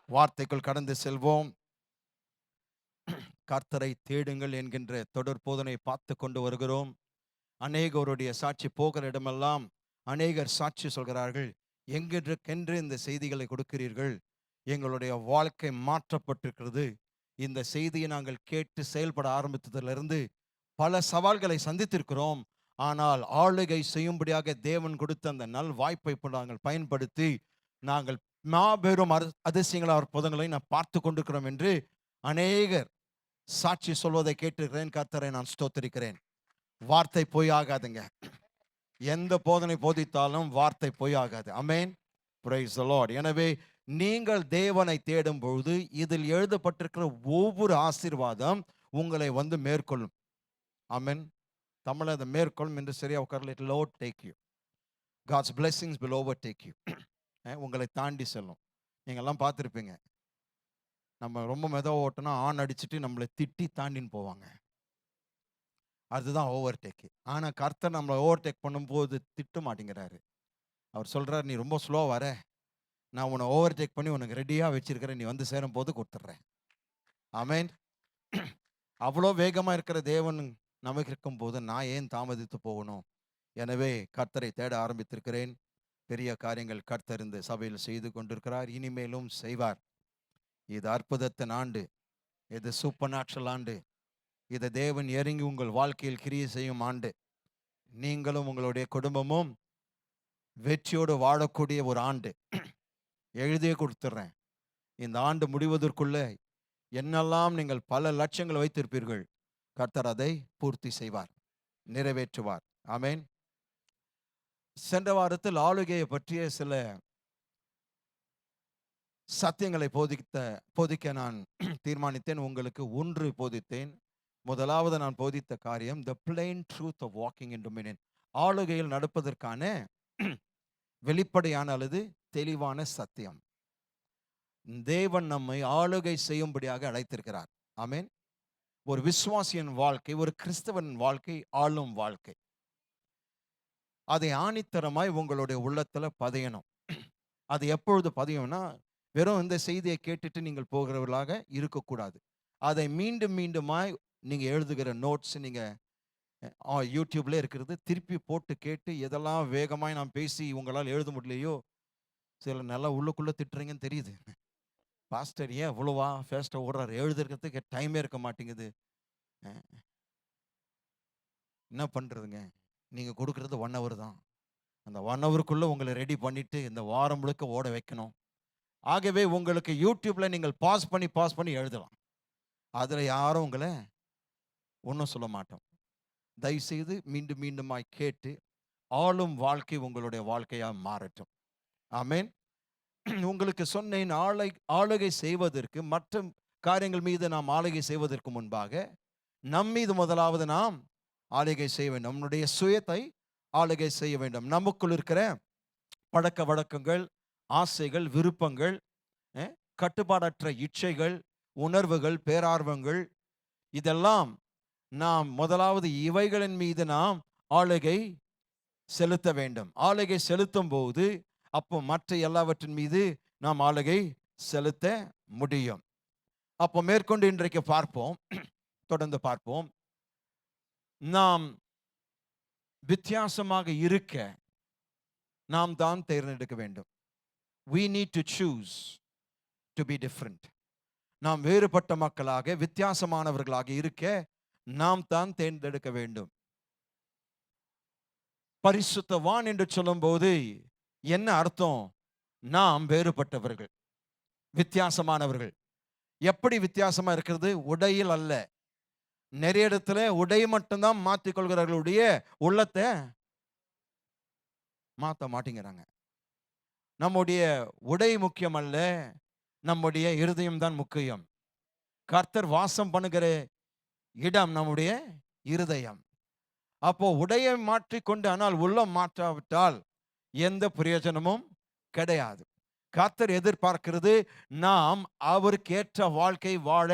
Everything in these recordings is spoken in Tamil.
வார்த்தைக்குள் கடந்து செல்வோம். கர்த்தரை தேடுங்கள் என்கின்ற தொடர் போதனை பார்த்து கொண்டு வருகிறோம். அநேகருடைய சாட்சி போகிற இடமெல்லாம் அநேகர் சாட்சி சொல்கிறார்கள். எங்கென்று இந்த செய்திகளை கொடுக்கிறீர்கள், எங்களுடைய வாழ்க்கை மாற்றப்பட்டிருக்கிறது. இந்த செய்தியை நாங்கள் கேட்டு செயல்பட ஆரம்பித்ததிலிருந்து பல சவால்களை சந்தித்திருக்கிறோம். ஆனால் ஆளுகை செய்யும்படியாக தேவன் கொடுத்த அந்த நல் வாய்ப்பை நாங்கள் பயன்படுத்தி நாங்கள் மாபெரும் அதிசயங்கள் அற்புதங்களை நான் பார்த்து கொண்டிருக்கிறோம் என்று அநேகர் சாட்சி சொல்வதை கேட்டிருக்கிறேன். கர்த்தரை நான் ஸ்தோத்திரிக்கிறேன். வார்த்தை பொய் ஆகாதுங்க. எந்த போதனை போதித்தாலும் வார்த்தை பொய் ஆகாது. ஆமென். Praise the Lord. எனவே நீங்கள் தேவனை தேடும் பொழுது இதில் எழுதப்பட்டிருக்கிற ஒவ்வொரு ஆசீர்வாதம் உங்களை வந்து மேற்கொள்ளும். ஆமென். தமிழ் அதை மேற்கொள்ளும் என்று சரியா உட்காரல. It will overtake you. God's blessings will overtake you. உங்களை தாண்டி செல்லும். நீங்கள்லாம் பார்த்துருப்பீங்க. நம்ம ரொம்ப மெதுவாக ஓட்டினா ஆன் அடிச்சுட்டு நம்மளை திட்டி தாண்டின்னு போவாங்க. அதுதான் ஓவர்டேக்கு. ஆனால் கர்த்தர் நம்மளை ஓவர்டேக் பண்ணும்போது திட்ட மாட்டேங்கிறாரு. அவர் சொல்கிறார், நீ ரொம்ப ஸ்லோ வர, நான் உன்னை ஓவர்டேக் பண்ணி உனக்கு ரெடியாக வச்சிருக்கிறேன், நீ வந்து சேரும் போது கொடுத்துட்றேன். ஆமென். அவ்வளோ வேகமாக இருக்கிற தேவன் நமக்கு இருக்கும்போது நான் ஏன் தாமதித்து போகணும்? எனவே கர்த்தரை தேட ஆரம்பித்திருக்கிறேன். பெரிய காரியங்கள் கர்த்தர் இந்த சபையில் செய்து கொண்டிருக்கிறார், இனிமேலும் செய்வார். இது அற்புதத்தின் ஆண்டு, இது சூப்பர் நேச்சுரல் ஆண்டு, இது தேவன் இறங்கி உங்கள் வாழ்க்கையில் கிரியை செய்யும் ஆண்டு. நீங்களும் உங்களுடைய குடும்பமும் வெற்றியோடு வாழக்கூடிய ஒரு ஆண்டு. எழுதியே கொடுத்துட்றேன். இந்த ஆண்டு முடிவதற்குள்ள என்னெல்லாம் நீங்கள் பல லட்சங்கள் வைத்திருப்பீர்கள், கர்த்தர் அதை பூர்த்தி செய்வார், நிறைவேற்றுவார். ஆமென். சென்ற வாரத்தில் ஆளுகையை பற்றிய சில சத்தியங்களை போதிக்க நான் தீர்மானித்தேன். உங்களுக்கு ஒன்று போதித்தேன். முதலாவது நான் போதித்த காரியம் the plain truth of walking in dominion. ஆளுகையில் நடப்பதற்கான வெளிப்படையான அல்லது தெளிவான சத்தியம். தேவன் நம்மை ஆளுகை செய்யும்படியாக அழைத்திருக்கிறார். ஆமென். ஒரு விசுவாசியின் வாழ்க்கை, ஒரு கிறிஸ்தவன் வாழ்க்கை ஆளும் வாழ்க்கை. அதை ஆணித்தரமாய் உங்களுடைய உள்ளத்துல பதியணும். அது எப்பொழுது பதியும்னா, வெறும் இந்த செய்தியை கேட்டுட்டு நீங்கள் போகிறவர்களாக இருக்கக்கூடாது. அதை மீண்டும் மீண்டுமாய் நீங்க எழுதுகிற நோட்ஸ், நீங்க யூடியூப்ல இருக்கிறது திருப்பி போட்டு கேட்டு, எதெல்லாம் வேகமாய் நான் பேசி உங்களால் எழுத முடியலையோ, சில நல்லா உள்ளுக்குள்ள திட்டுறீங்கன்னு தெரியுது. பாஸ்டர் ஏன் இவ்வளவா ஃபேஸ்ட்டாக ஓடுறாரு, எழுதுறதுக்கு டைமே இருக்க மாட்டேங்குது. என்ன பண்ணுறதுங்க? நீங்கள் கொடுக்குறது 1 hour தான். அந்த 1 hourக்குள்ளே உங்களை ரெடி பண்ணிவிட்டு இந்த வாரம் முழுக்க ஓட வைக்கணும். ஆகவே உங்களுக்கு யூடியூப்பில் நீங்கள் பாஸ் பண்ணி எழுதலாம். அதில் யாரும் உங்களை ஒன்றும் சொல்ல மாட்டோம். தயவுசெய்து மீண்டும் மீண்டுமாய் கேட்டு ஆளும் வாழ்க்கை உங்களுடைய வாழ்க்கையாக மாறட்டும். ஆமென். உங்களுக்கு சொன்னேன், ஆளுகை செய்வதற்கு, மற்ற காரியங்கள் மீது நாம் ஆளுகை செய்வதற்கு முன்பாக நம் மீது முதலாவது நாம் ஆளுகை செய்ய வேண்டும். நம்முடைய சுயத்தை ஆளுகை செய்ய வேண்டும். நமக்குள் இருக்கிற பழக்க வழக்கங்கள், ஆசைகள், விருப்பங்கள், கட்டுப்பாடற்ற இச்சைகள், உணர்வுகள், பேரார்வங்கள், இதெல்லாம் நாம் முதலாவது இவைகளின் மீது நாம் ஆளுகை செலுத்த வேண்டும். ஆளுகை செலுத்தும் போது அப்போ மற்ற எல்லாவற்றின் மீது நாம் ஆளுகை செலுத்த முடியும். அப்போ மேற்கொண்டு இன்றைக்கு பார்ப்போம், தொடர்ந்து பார்ப்போம். நாம் வித்தியாசமாக இருக்க நாம் தான் தேர்ந்தெடுக்க வேண்டும். We need to choose to be different. நாம் வேறுபட்ட மக்களாக, வித்தியாசமானவர்களாக இருக்க நாம் தான் தேர்ந்தெடுக்க வேண்டும். பரிசுத்தவான் என்று சொல்லும்போது என்ன அர்த்தம்? நாம் வேறுபட்டவர்கள், வித்தியாசமானவர்கள். எப்படி வித்தியாசமா இருக்கிறது? உடையில் அல்ல. நிறைய இடத்துல உடை மட்டும்தான் மாற்றிக்கொள்கிறார்களுடைய உள்ளத்தை மாற்ற மாட்டேங்கிறாங்க. நம்முடைய உடை முக்கியம் அல்ல, நம்முடைய இருதயம் தான் முக்கியம். கர்த்தர் வாசம் பண்ணுகிற இடம் நம்முடைய இருதயம். அப்போ உடையை மாற்றிக்கொண்டு ஆனால் உள்ளம் மாற்றாவிட்டால் எந்த பிரயோஜனமும் கிடையாது. கர்த்தர் எதிர்பார்க்கிறது நாம் அவருக்கு ஏற்ற வாழ்க்கை வாழ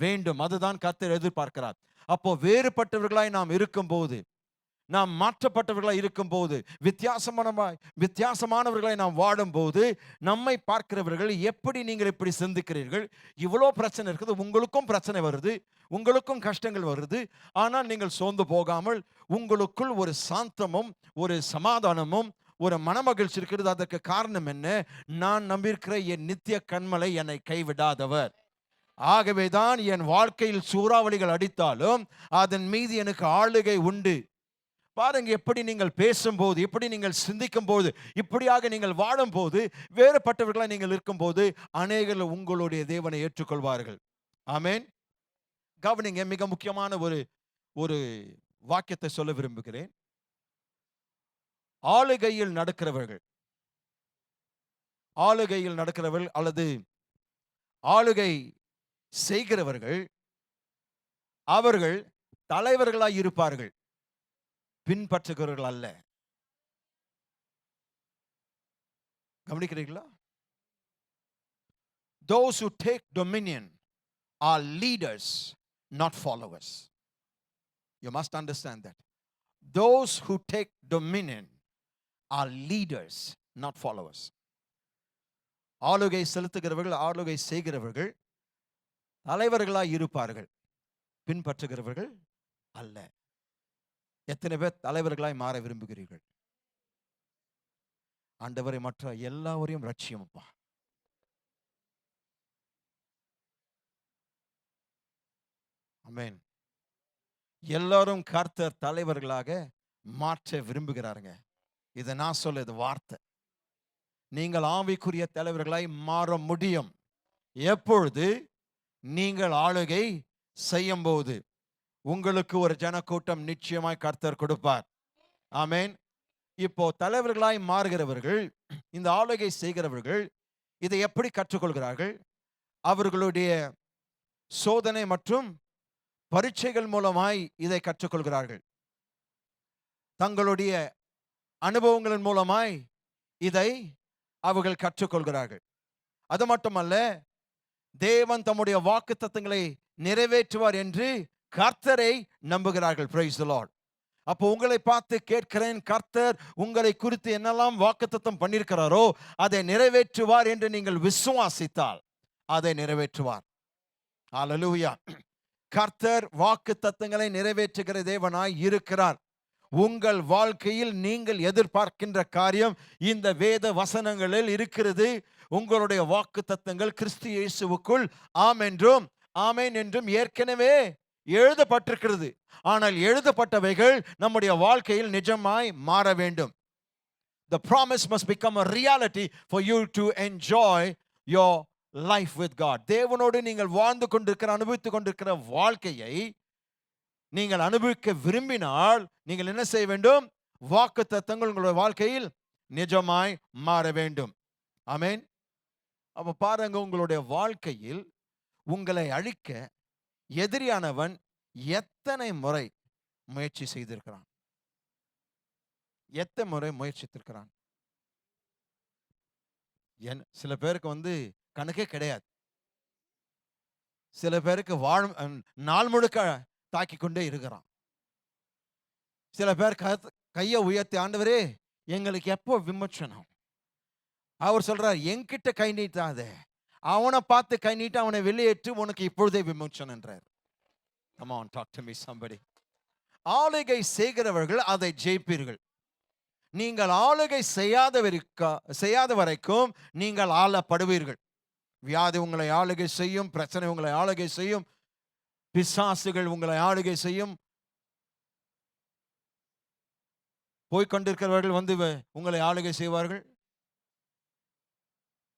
வேண்டும். அதுதான் கர்த்தர் எதிர்பார்க்கிறார். அப்போ வேறுபட்டவர்களாய் நாம் இருக்கும்போது நாம் மாற்றப்பட்டவர்களாய் இருக்கும்போது, வித்தியாசமானவர்களாய் நாம் வாழும்போது, நம்மை பார்க்கிறவர்கள் எப்படி நீங்கள் இப்படி சிந்திக்கிறீர்கள், இவ்வளோ பிரச்சனை இருக்குது, உங்களுக்கும் பிரச்சனை வருது, உங்களுக்கும் கஷ்டங்கள் வருது, ஆனால் நீங்கள் சோர்ந்து போகாமல் உங்களுக்குள் ஒரு சாந்தமும் ஒரு சமாதானமும் ஒரு மனமகிழ்ச்சி இருக்கிறது. அதற்கு காரணம் என்ன? நான் நம்பியிருக்கிற என் நித்திய கன்மலை என்னை கைவிடாதவர். ஆகவேதான் என் வாழ்க்கையில் சூறாவளிகள் அடித்தாலும் அதன் மீது எனக்கு ஆளுகை உண்டு. பாருங்க, எப்படி நீங்கள் பேசும்போது, எப்படி நீங்கள் சிந்திக்கும் போது, இப்படியாக நீங்கள் வாழும் போது, வேறுபட்டவர்களாக நீங்கள் இருக்கும்போது அநேகர் உங்களுடைய தேவனை ஏற்றுக்கொள்வார்கள். ஆமென். கவனிங்க, மிக முக்கியமான ஒரு வாக்கியத்தை சொல்ல விரும்புகிறேன். ஆளுகையில் நடக்கிறவர்கள் அல்லது ஆளுகை செய்கிறவர்கள், அவர்கள் தலைவர்களாய் இருப்பார்கள், பின்பற்றுகிறவர்கள் அல்ல. கவனிக்கிறீர்களா? Those who take dominion are leaders, not followers. You must understand that. Those who take dominion are leaders, not followers. ஆளுகை செலுத்துகிறவர்கள், ஆளுகை செய்கிறவர்கள் தலைவர்களாய் இருப்பார்கள், பின்பற்றுகிறவர்கள் அல்ல. எத்தனை பேர் தலைவர்களாய் மாற விரும்புகிறீர்கள்? ஆண்டவரை மற்ற எல்லாரையும் ரட்சியமப்பா. ஆமென். எல்லாரும் கர்த்தர் தலைவர்களாக மாற்ற விரும்புகிறாருங்க. இதை நான் சொல்ல, இது வார்த்தை. நீங்கள் ஆவிக்குரிய தலைவர்களாய் மாற முடியும் எப்பொழுது? நீங்கள் ஆளுகை செய்யும் போது. உங்களுக்கு ஒரு ஜனக்கூட்டம் நிச்சயமாய் கர்த்தர் கொடுப்பார். ஆமென். இப்போ தலைவர்களாய் மாறுகிறவர்கள், இந்த ஆளுகை செய்கிறவர்கள் இதை எப்படி கற்றுக்கொள்கிறார்கள்? அவர்களுடைய சோதனை மற்றும் பரீட்சைகள் மூலமாய் இதை கற்றுக்கொள்கிறார்கள். தங்களுடைய அனுபவங்களின் மூலமாய் இதை அவர்கள் கற்றுக்கொள்கிறார்கள். அது மட்டுமல்ல, தேவன் தம்முடைய வாக்குத்தத்தங்களை நிறைவேற்றுவார் என்று கர்த்தரை நம்புகிறார்கள். Price the Lord. அப்போ உங்களை பார்த்து கேட்கிறேன், கர்த்தர் உங்களை குறித்து என்னெல்லாம் வாக்குத்தத்தம் பண்ணியிருக்கிறாரோ அதை நிறைவேற்றுவார் என்று நீங்கள் விசுவாசித்தால் அதை நிறைவேற்றுவார். ஹல்லேலூயா. கர்த்தர் வாக்குத்தத்தங்களை நிறைவேற்றுகிற தேவனாய் இருக்கிறார். உங்கள் வாழ்க்கையில் நீங்கள் எதிர்பார்க்கின்ற காரியம் இந்த வேத வசனங்களில் இருக்கிறது. உங்களுடைய வாக்குத்தத்தங்கள் கிறிஸ்து இயேசுவுக்குள் ஆம் என்றும் ஆமென் என்றும் ஏற்கனவே எழுதப்பட்டிருக்கிறது. ஆனால் எழுதப்பட்டவைகள் நம்முடைய வாழ்க்கையில் நிஜமாய் மாற வேண்டும். The promise must become a reality for you to enjoy your life with God. தேவனோடு நீங்கள் வாழ்ந்து கொண்டிருக்கிற, அனுபவித்துக் கொண்டிருக்கிற வாழ்க்கையை நீங்கள் அனுபவிக்க விரும்பினால் நீங்கள் என்ன செய்ய வேண்டும்? வாக்குத்தத்தங்கள் உங்களுடைய வாழ்க்கையில் நிஜமாய் மாற வேண்டும். ஆமென். அப்ப பாருங்க, உங்களுடைய வாழ்க்கையில் உங்களை அழிக்க எதிரியானவன் எத்தனை முறை முயற்சி செய்திருக்கிறான்? எத்தனை முறை முயற்சித்திருக்கிறான்? சில பேருக்கு கணக்கே கிடையாது. சில பேருக்கு நாள் முழுக்க தாக்கி கொண்டே இருக்கிறான். சில பேர் கையை உயர்த்தி, ஆண்டவரே எங்களுக்கு எப்போ விமோசனம்? அவர் சொல்றார், என்கிட்ட கை நீட்டாத, அவனை பார்த்து கை நீட்டு அவனை வெளியேற்று, உனக்கு இப்பொழுதே விமோசனம் என்றார். Come on, talk to me somebody. ஆளுகை செய்கிறவர்கள் அதை ஜெயிப்பீர்கள். நீங்கள் ஆளுகை செய்யாத வரைக்கும் நீங்கள் ஆளப்படுவீர்கள். வியாதி உங்களை ஆளுகை செய்யும், பிரச்சனை உங்களை ஆளுகை செய்யும், பிசாசுகள் உங்களை ஆளுகை செய்யும். போய்கொண்டிருக்கிறவர்கள் உங்களை ஆளுகை செய்வார்கள்.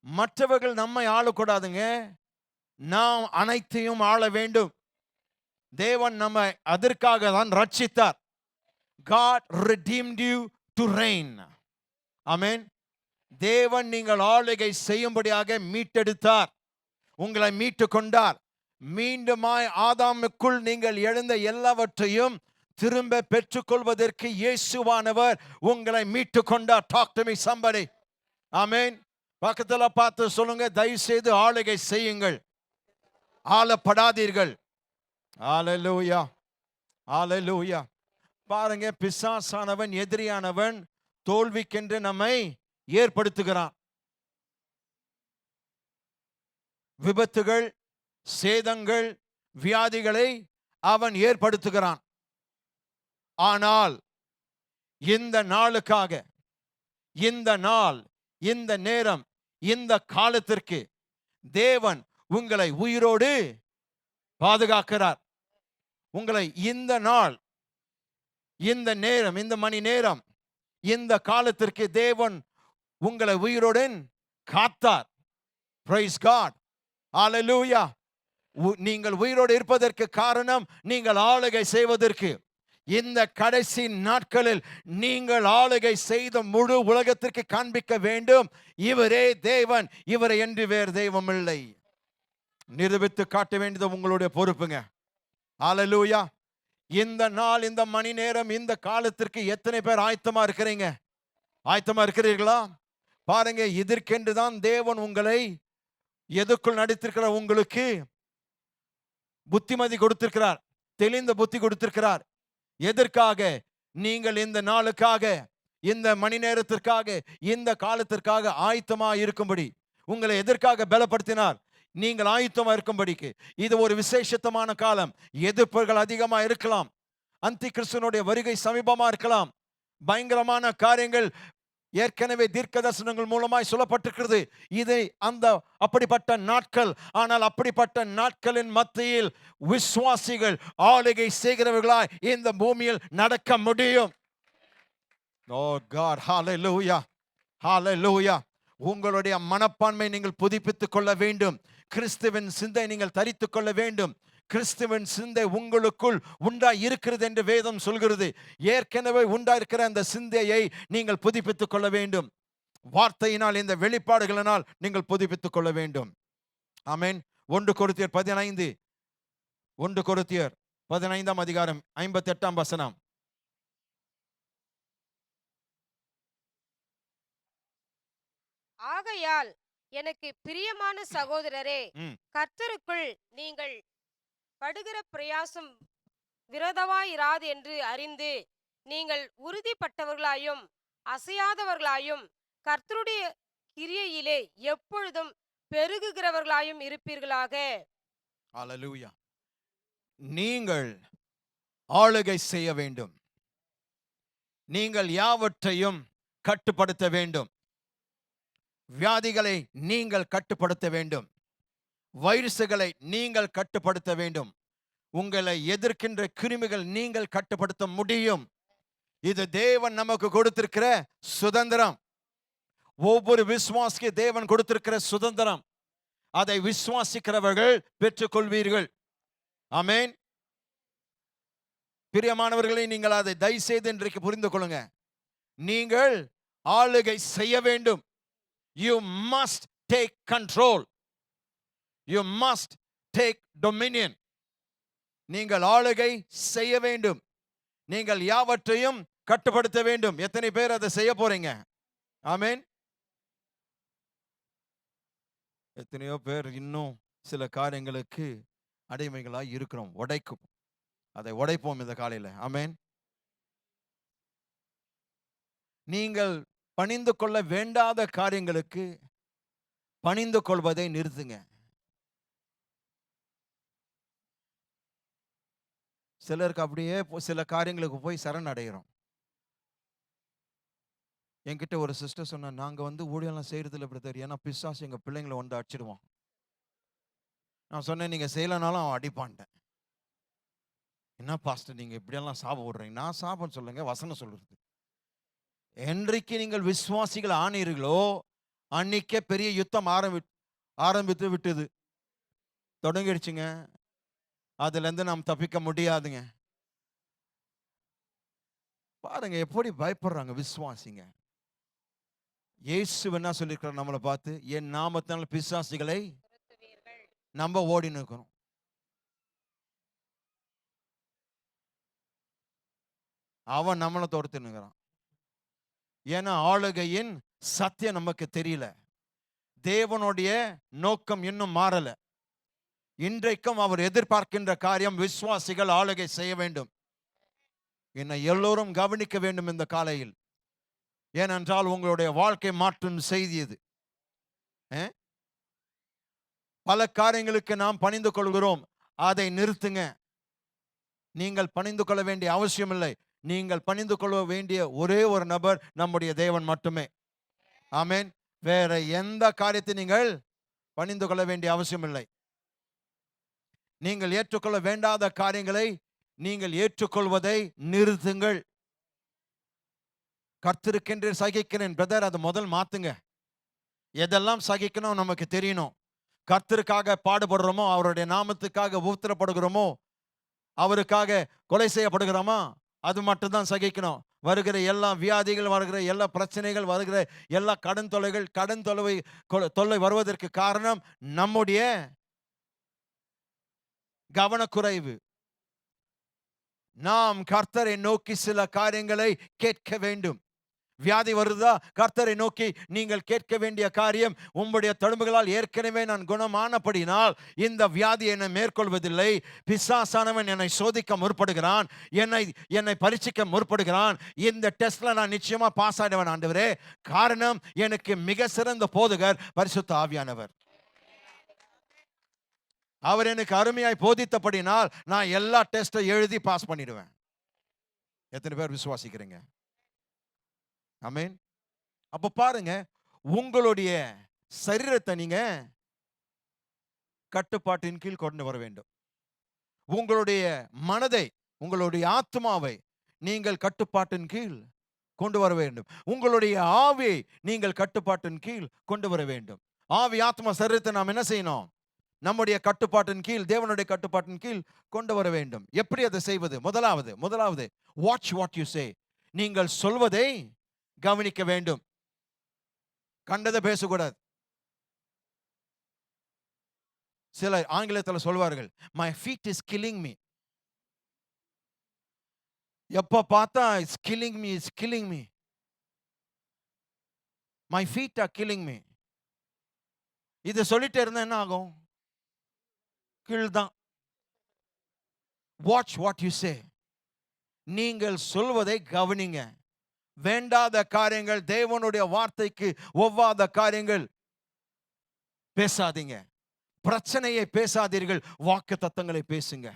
மற்றவர்கள் நம்மை ஆளக்கூடாதுங்க, நாம் அனைத்தையும் ஆள வேண்டும். தேவன் நம்மை அதற்காக தான் ரட்சித்தார். God redeemed you to reign. ஆமென். தேவன் நீங்கள் ஆளுகை செய்யும்படியாக மீட்டெடுத்தார், உங்களை மீட்டு கொண்டார். மீண்டுமாய் ஆதாமுக்குள் நீங்கள் எழுந்த எல்லாவற்றையும் திரும்ப பெற்றுக்கொள்வதற்கு இயேசுவானவர் உங்களை மீட்டு கொண்டார். Talk to me somebody. ஆமென். பக்கத்துல பார்த்து சொல்லுங்க, தயவு செய்து ஆளுகை செய்யுங்கள், ஆளப்படாதீர்கள். ஹல்லேலூயா, ஹல்லேலூயா. பாருங்க, பிசாசானவன், எதிரியானவன் தோல்விக்கென்று நம்மை ஏற்படுத்துகிறான். விபத்துகள், சேதங்கள், வியாதிகளை அவன் ஏற்படுத்துகிறான். ஆனால் இந்த நாளுக்காக, இந்த நாள், இந்த நேரம், இந்த காலத்திற்கு தேவன் உங்களை உயிரோடு பாதுகாக்கிறார். உங்களை இந்த நாள், இந்த நேரம், இந்த மணி நேரம், இந்த காலத்திற்கு தேவன் உங்களை உயிரோடு காத்தார். Price God. ஹல்லேலூயா. நீங்கள் உயிரோடு இருப்பதற்கு காரணம், நீங்கள் ஆளுகை செய்வதற்கு. இந்த கடைசி நாட்களில் நீங்கள் ஆளுகை செய்த முழு உலகத்திற்கு காண்பிக்க வேண்டும், இவரே தேவன், இவரை என்று வேறு தெய்வம் இல்லை. நிரூபித்து காட்ட வேண்டியது உங்களுடைய பொறுப்புங்க. ஹல்லேலூயா. இந்த நாள், இந்த மணி நேரம், இந்த காலத்திற்கு எத்தனை பேர் ஆயத்தமா இருக்கிறீங்க? ஆயத்தமா இருக்கிறீர்களா? பாருங்க, இதற்கென்று தான் தேவன் உங்களை, எதுக்குள் நடித்திருக்கிற உங்களுக்கு புத்திமதி கொடுத்திருக்கிறார், தெளிந்த புத்தி கொடுத்திருக்கிறார். எதற்காக? நீங்கள் இந்த நாளுக்காக, இந்த மணி நேரத்திற்காக, இந்த காலத்திற்காக ஆயத்தமா இருக்கும்படி உங்களை எதற்காக பலப்படுத்தினார்? நீங்கள் ஆயத்தமா இருக்கும்படிக்கு. இது ஒரு விசேஷமான காலம். எதிர்ப்புகள் அதிகமா இருக்கலாம், அந்தி கிறிஸ்துவனுடைய வருகை சமீபமா இருக்கலாம், பயங்கரமான காரியங்கள் ஏற்கனவே தீர்க்க தரிசனங்கள் மூலமாய் சொல்லப்பட்டிருக்கிறது. இது அப்படிப்பட்ட நாட்கள். ஆனால் அப்படிப்பட்ட நாட்களின் மத்தியில் விசுவாசிகள் ஆளுகை செய்கிறவர்களாய் இந்த பூமியில் நடக்க முடியும். ஓ காட், ஹல்லேலூயா, ஹல்லேலூயா. உங்களுடைய மனப்பான்மை நீங்கள் புதுப்பித்துக் கொள்ள வேண்டும். கிறிஸ்துவின் சிந்தை நீங்கள் தரித்துக் கொள்ள வேண்டும். கிறிஸ்துவின் சிந்தை உங்களுக்குள் உண்டாய் இருக்கிறது என்று வேதம் சொல்கிறது. ஏற்கனவே உண்டாயிருக்கிற அந்த சிந்தையை நீங்கள் புதுப்பித்துக் கொள்ள வேண்டும். வார்த்தையினால், இந்த வெளிப்பாடுகளினால் நீங்கள் புதுப்பித்துக் கொள்ள வேண்டும். ஆமென். 1 கொரிந்தியர் 15, 1 கொரிந்தியர் 15ஆம் அதிகாரம் 58ஆம் வசனம். ஆகையால் எனக்கு பிரியமான சகோதரரே, கர்த்தருக்குள் நீங்கள் படுகிற பிரயாசம் விரோதமாயிராது என்று அறிந்து, நீங்கள் உறுதிப்பட்டவர்களாயும் அசையாதவர்களாயும் கர்த்தருடைய கிரியையிலே எப்பொழுதும் பெருகுகிறவர்களாயும் இருப்பீர்களாக. ஹல்லேலூயா. நீங்கள் ஆளுகை செய்ய வேண்டும். நீங்கள் யாவற்றையும் கட்டுப்படுத்த வேண்டும். வியாதிகளை நீங்கள் கட்டுப்படுத்த வேண்டும். வைரசுகளை நீங்கள் கட்டுப்படுத்த வேண்டும். உங்களை எதிர்க்கின்ற கிருமிகள் நீங்கள் கட்டுப்படுத்த முடியும். இது தேவன் நமக்கு கொடுத்திருக்கிற சுதந்திரம். ஒவ்வொரு விசுவாசிக்கு தேவன் கொடுத்திருக்கிற சுதந்திரம். அதை விசுவாசிக்கிறவர்கள் பெற்றுக்கொள்வீர்கள். ஆமென். பிரியமானவர்களை, நீங்கள் அதை தயவு செய்து இன்றைக்கு புரிந்து கொள்ளுங்க. நீங்கள் ஆளுகை செய்ய வேண்டும். You must take control. You must take dominion. நீங்கள் ஆளுகை செய்ய வேண்டும். நீங்கள் யாவற்றையும் கட்டுப்படுத்த வேண்டும். எத்தனை பேர் அதை செய்ய போறீங்க? ஆமென். எத்தனையோ பேர் இன்னும் சில காரியங்களுக்கு அடிமைகளாய் இருக்கிறோம். உடைக்கும், அதை உடைப்போம் இந்த காலையில. ஆமென். நீங்கள் பணிந்து கொள்ள வேண்டாத காரியங்களுக்கு பணிந்து கொள்வதை நிறுத்துங்க. சிலருக்கு அப்படியே சில காரியங்களுக்கு போய் சரணடைகிறோம். என்கிட்ட ஒரு சிஸ்டர் சொன்னா, நாங்க ஊழியெல்லாம் செய்யறதில்ல பிரதர், ஏன்னா பிசாசு எங்க பிள்ளைங்களை வந்து அடிச்சிடுவான். நான் சொன்னேன், நீங்க செய்யலனாலும் அவன் அடிப்பான்ட்டேன். என்ன பாஸ்டர் நீங்க இப்படியெல்லாம் சாபம் விடுறீங்க? நான் சாபம் சொல்லுங்க, வசனம் சொல்றது. என்றைக்கு நீங்கள் விசுவாசிகள் ஆனீர்களோ அன்னைக்கே பெரிய யுத்தம் ஆரம்பித்து விட்டது, தொடங்கிடுச்சுங்க. அதுல இருந்து நாம் தப்பிக்க முடியாதுங்க. பாருங்க எப்படி பயப்படுறாங்க விசுவாசிங்க. இயேசு என்ன சொல்லியிருக்கிறார் நம்மளை பார்த்து? என் நாமத்தினால் பிசாசுகளை நம்ம ஓடி நிற்கிறோம். அவன் நம்மளை தொடுத்து நிற்கிறான். ஏன்னா ஆளுகையின் சத்தியம் நமக்கு தெரியல. தேவனுடைய நோக்கம் இன்னும் மாறல. இன்றைக்கும் அவர் எதிர்பார்க்கின்ற காரியம் விசுவாசிகள் ஆளுகை செய்ய வேண்டும். என்னை எல்லோரும் கவனிக்க வேண்டும் இந்த காலையில். ஏனென்றால் உங்களுடைய வாழ்க்கை மாற்றும் செய்தி இது. பல காரியங்களுக்கு நாம் பணிந்து கொள்கிறோம். அதை நிறுத்துங்க. நீங்கள் பணிந்து கொள்ள வேண்டிய அவசியம் இல்லை. நீங்கள் பணிந்து கொள்ள வேண்டிய ஒரே ஒரு நபர் நம்முடைய தேவன் மட்டுமே. ஆமென். வேற எந்த காரியத்தை நீங்கள் பணிந்து கொள்ள வேண்டிய அவசியம் இல்லை. நீங்கள் ஏற்றுக்கொள்ள வேண்டாத காரியங்களை நீங்கள் ஏற்றுக்கொள்வதை நிறுத்துங்கள். கர்த்தருக்கென்று சகிக்கிறேன் பிரதர், அதை முதல் மாத்துங்க. எதெல்லாம் சகிக்கணும் நமக்கு தெரியணும். கர்த்தருக்காக பாடுபடுறோமோ, அவருடைய நாமத்துக்காக உத்தரப்படுகிறோமோ, அவருக்காக கொலை செய்யப்படுகிறோமா, அது மட்டும்தான் சகிக்கணும். வருகிற எல்லா வியாதிகள், வருகிற எல்லா பிரச்சனைகள், வருகிற எல்லா கடன் தொல்லை வருவதற்கு காரணம் நம்முடைய கவனக்குறைவு. நாம் கர்த்தரை நோக்கி சில காரியங்களை கேட்க வேண்டும். வியாதி வருதா, கர்த்தரை நோக்கி நீங்கள் கேட்க வேண்டிய காரியம், உம்முடைய தழும்புகளால் ஏற்கனவே நான் குணமானபடினால் இந்த வியாதி என்னை மேற்கொள்வதில்லை. பிசாசானவன் என்னை சோதிக்க முற்படுகிறான், என்னை பரீட்சிக்க முற்படுகிறான். இந்த டெஸ்ட்ல நான் நிச்சயமா பாஸ் ஆயிடுவேன் ஆண்டவரே. காரணம், எனக்கு மிக சிறந்த போதகர் பரிசுத்த ஆவியானவர். அவர் எனக்கு அருமையாய் போதித்தபடினால் நான் எல்லா டெஸ்ட்டை எழுதி பாஸ் பண்ணிடுவேன். எத்தனை பேர் விசுவாசிக்கிறீங்க? ஆமென். அப்ப பாருங்க, உங்களுடைய சரீரத்தை நீங்க கட்டுப்பாட்டின் கீழ் கொண்டு வர வேண்டும். உங்களுடைய மனதை, உங்களுடைய ஆத்மாவை நீங்கள் கட்டுப்பாட்டின் கீழ் கொண்டு வர வேண்டும். உங்களுடைய ஆவியை நீங்கள் கட்டுப்பாட்டின் கீழ் கொண்டு வர வேண்டும். ஆவி, ஆத்மா, சரீரத்தை நாம் என்ன செய்யணும்? நம்முடைய கட்டுப்பாட்டின் கீழ், தேவனுடைய கட்டுப்பாட்டின் கீழ் கொண்டு வர வேண்டும். எப்படி அதை செய்வது? முதலாவது வாட்ச் வாட் யூ சே. நீங்கள் சொல்வதை கவனிக்க வேண்டும். கண்டதை பேசக்கூடாது. சில ஆங்கிலத்தில் சொல்வார்கள், my feet is killing me. எப்ப பார்த்தா it's killing me, it's killing me. My feet are killing me. இதை சொல்லிட்டே இருந்தா என்ன ஆகும்? கீழ்தான். Watch what you say. நீங்கள் சொல்வதை கவனிங்க. வேண்டாத காரியங்கள், தேவனுடைய வார்த்தைக்கு ஒவ்வாத காரியங்கள் பேசாதீங்க. பிரச்சனையை பேசாதீர்கள், வாக்கு தத்தங்களை பேசுங்க.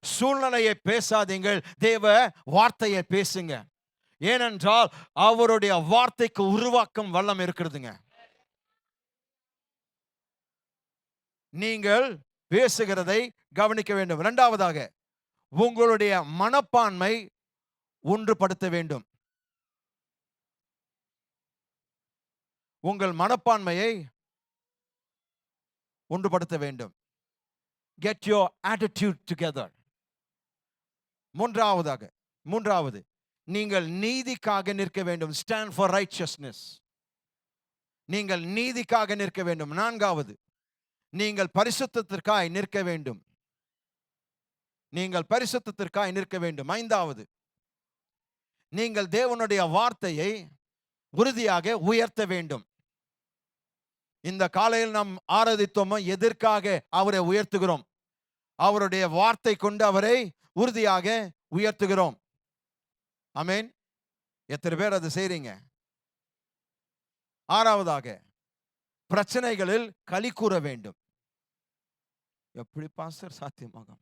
சூழ்நிலையை பேசாதீங்கள், தேவ வார்த்தையை பேசுங்க. ஏனென்றால் அவருடைய வார்த்தைக்கு உருவாக்கும் வல்லம் இருக்கிறதுங்க. நீங்கள் பேசுகிறதை கவனிக்க வேண்டும். இரண்டாவதாக, உங்களுடைய மனப்பான்மை ஒன்றுபடுத்த வேண்டும். உங்கள் மனப்பான்மையை ஒன்றுபடுத்த வேண்டும். Get your attitude together. மூன்றாவது, நீங்கள் நீதிக்காக நிற்க வேண்டும். Stand for righteousness. நீங்கள் நீதிக்காக நிற்க வேண்டும். நான்காவது, நீங்கள் பரிசுத்தத்திற்காய் நிற்க வேண்டும். ஐந்தாவது, நீங்கள் தேவனுடைய வார்த்தையை உறுதியாக உயர்த்த வேண்டும். இந்த காலையில் நாம் ஆராதித்தோமோ, எதற்காக அவரை உயர்த்துகிறோம்? அவருடைய வார்த்தை கொண்டு அவரை உறுதியாக உயர்த்துகிறோம். ஆமென். எத்தனை பேர் அதை செய்றீங்க? ஆறாவதாக, பிரச்சனைகளில் களி கூற வேண்டும். எப்படி பாஸ்டர் சாத்தியமாகும்?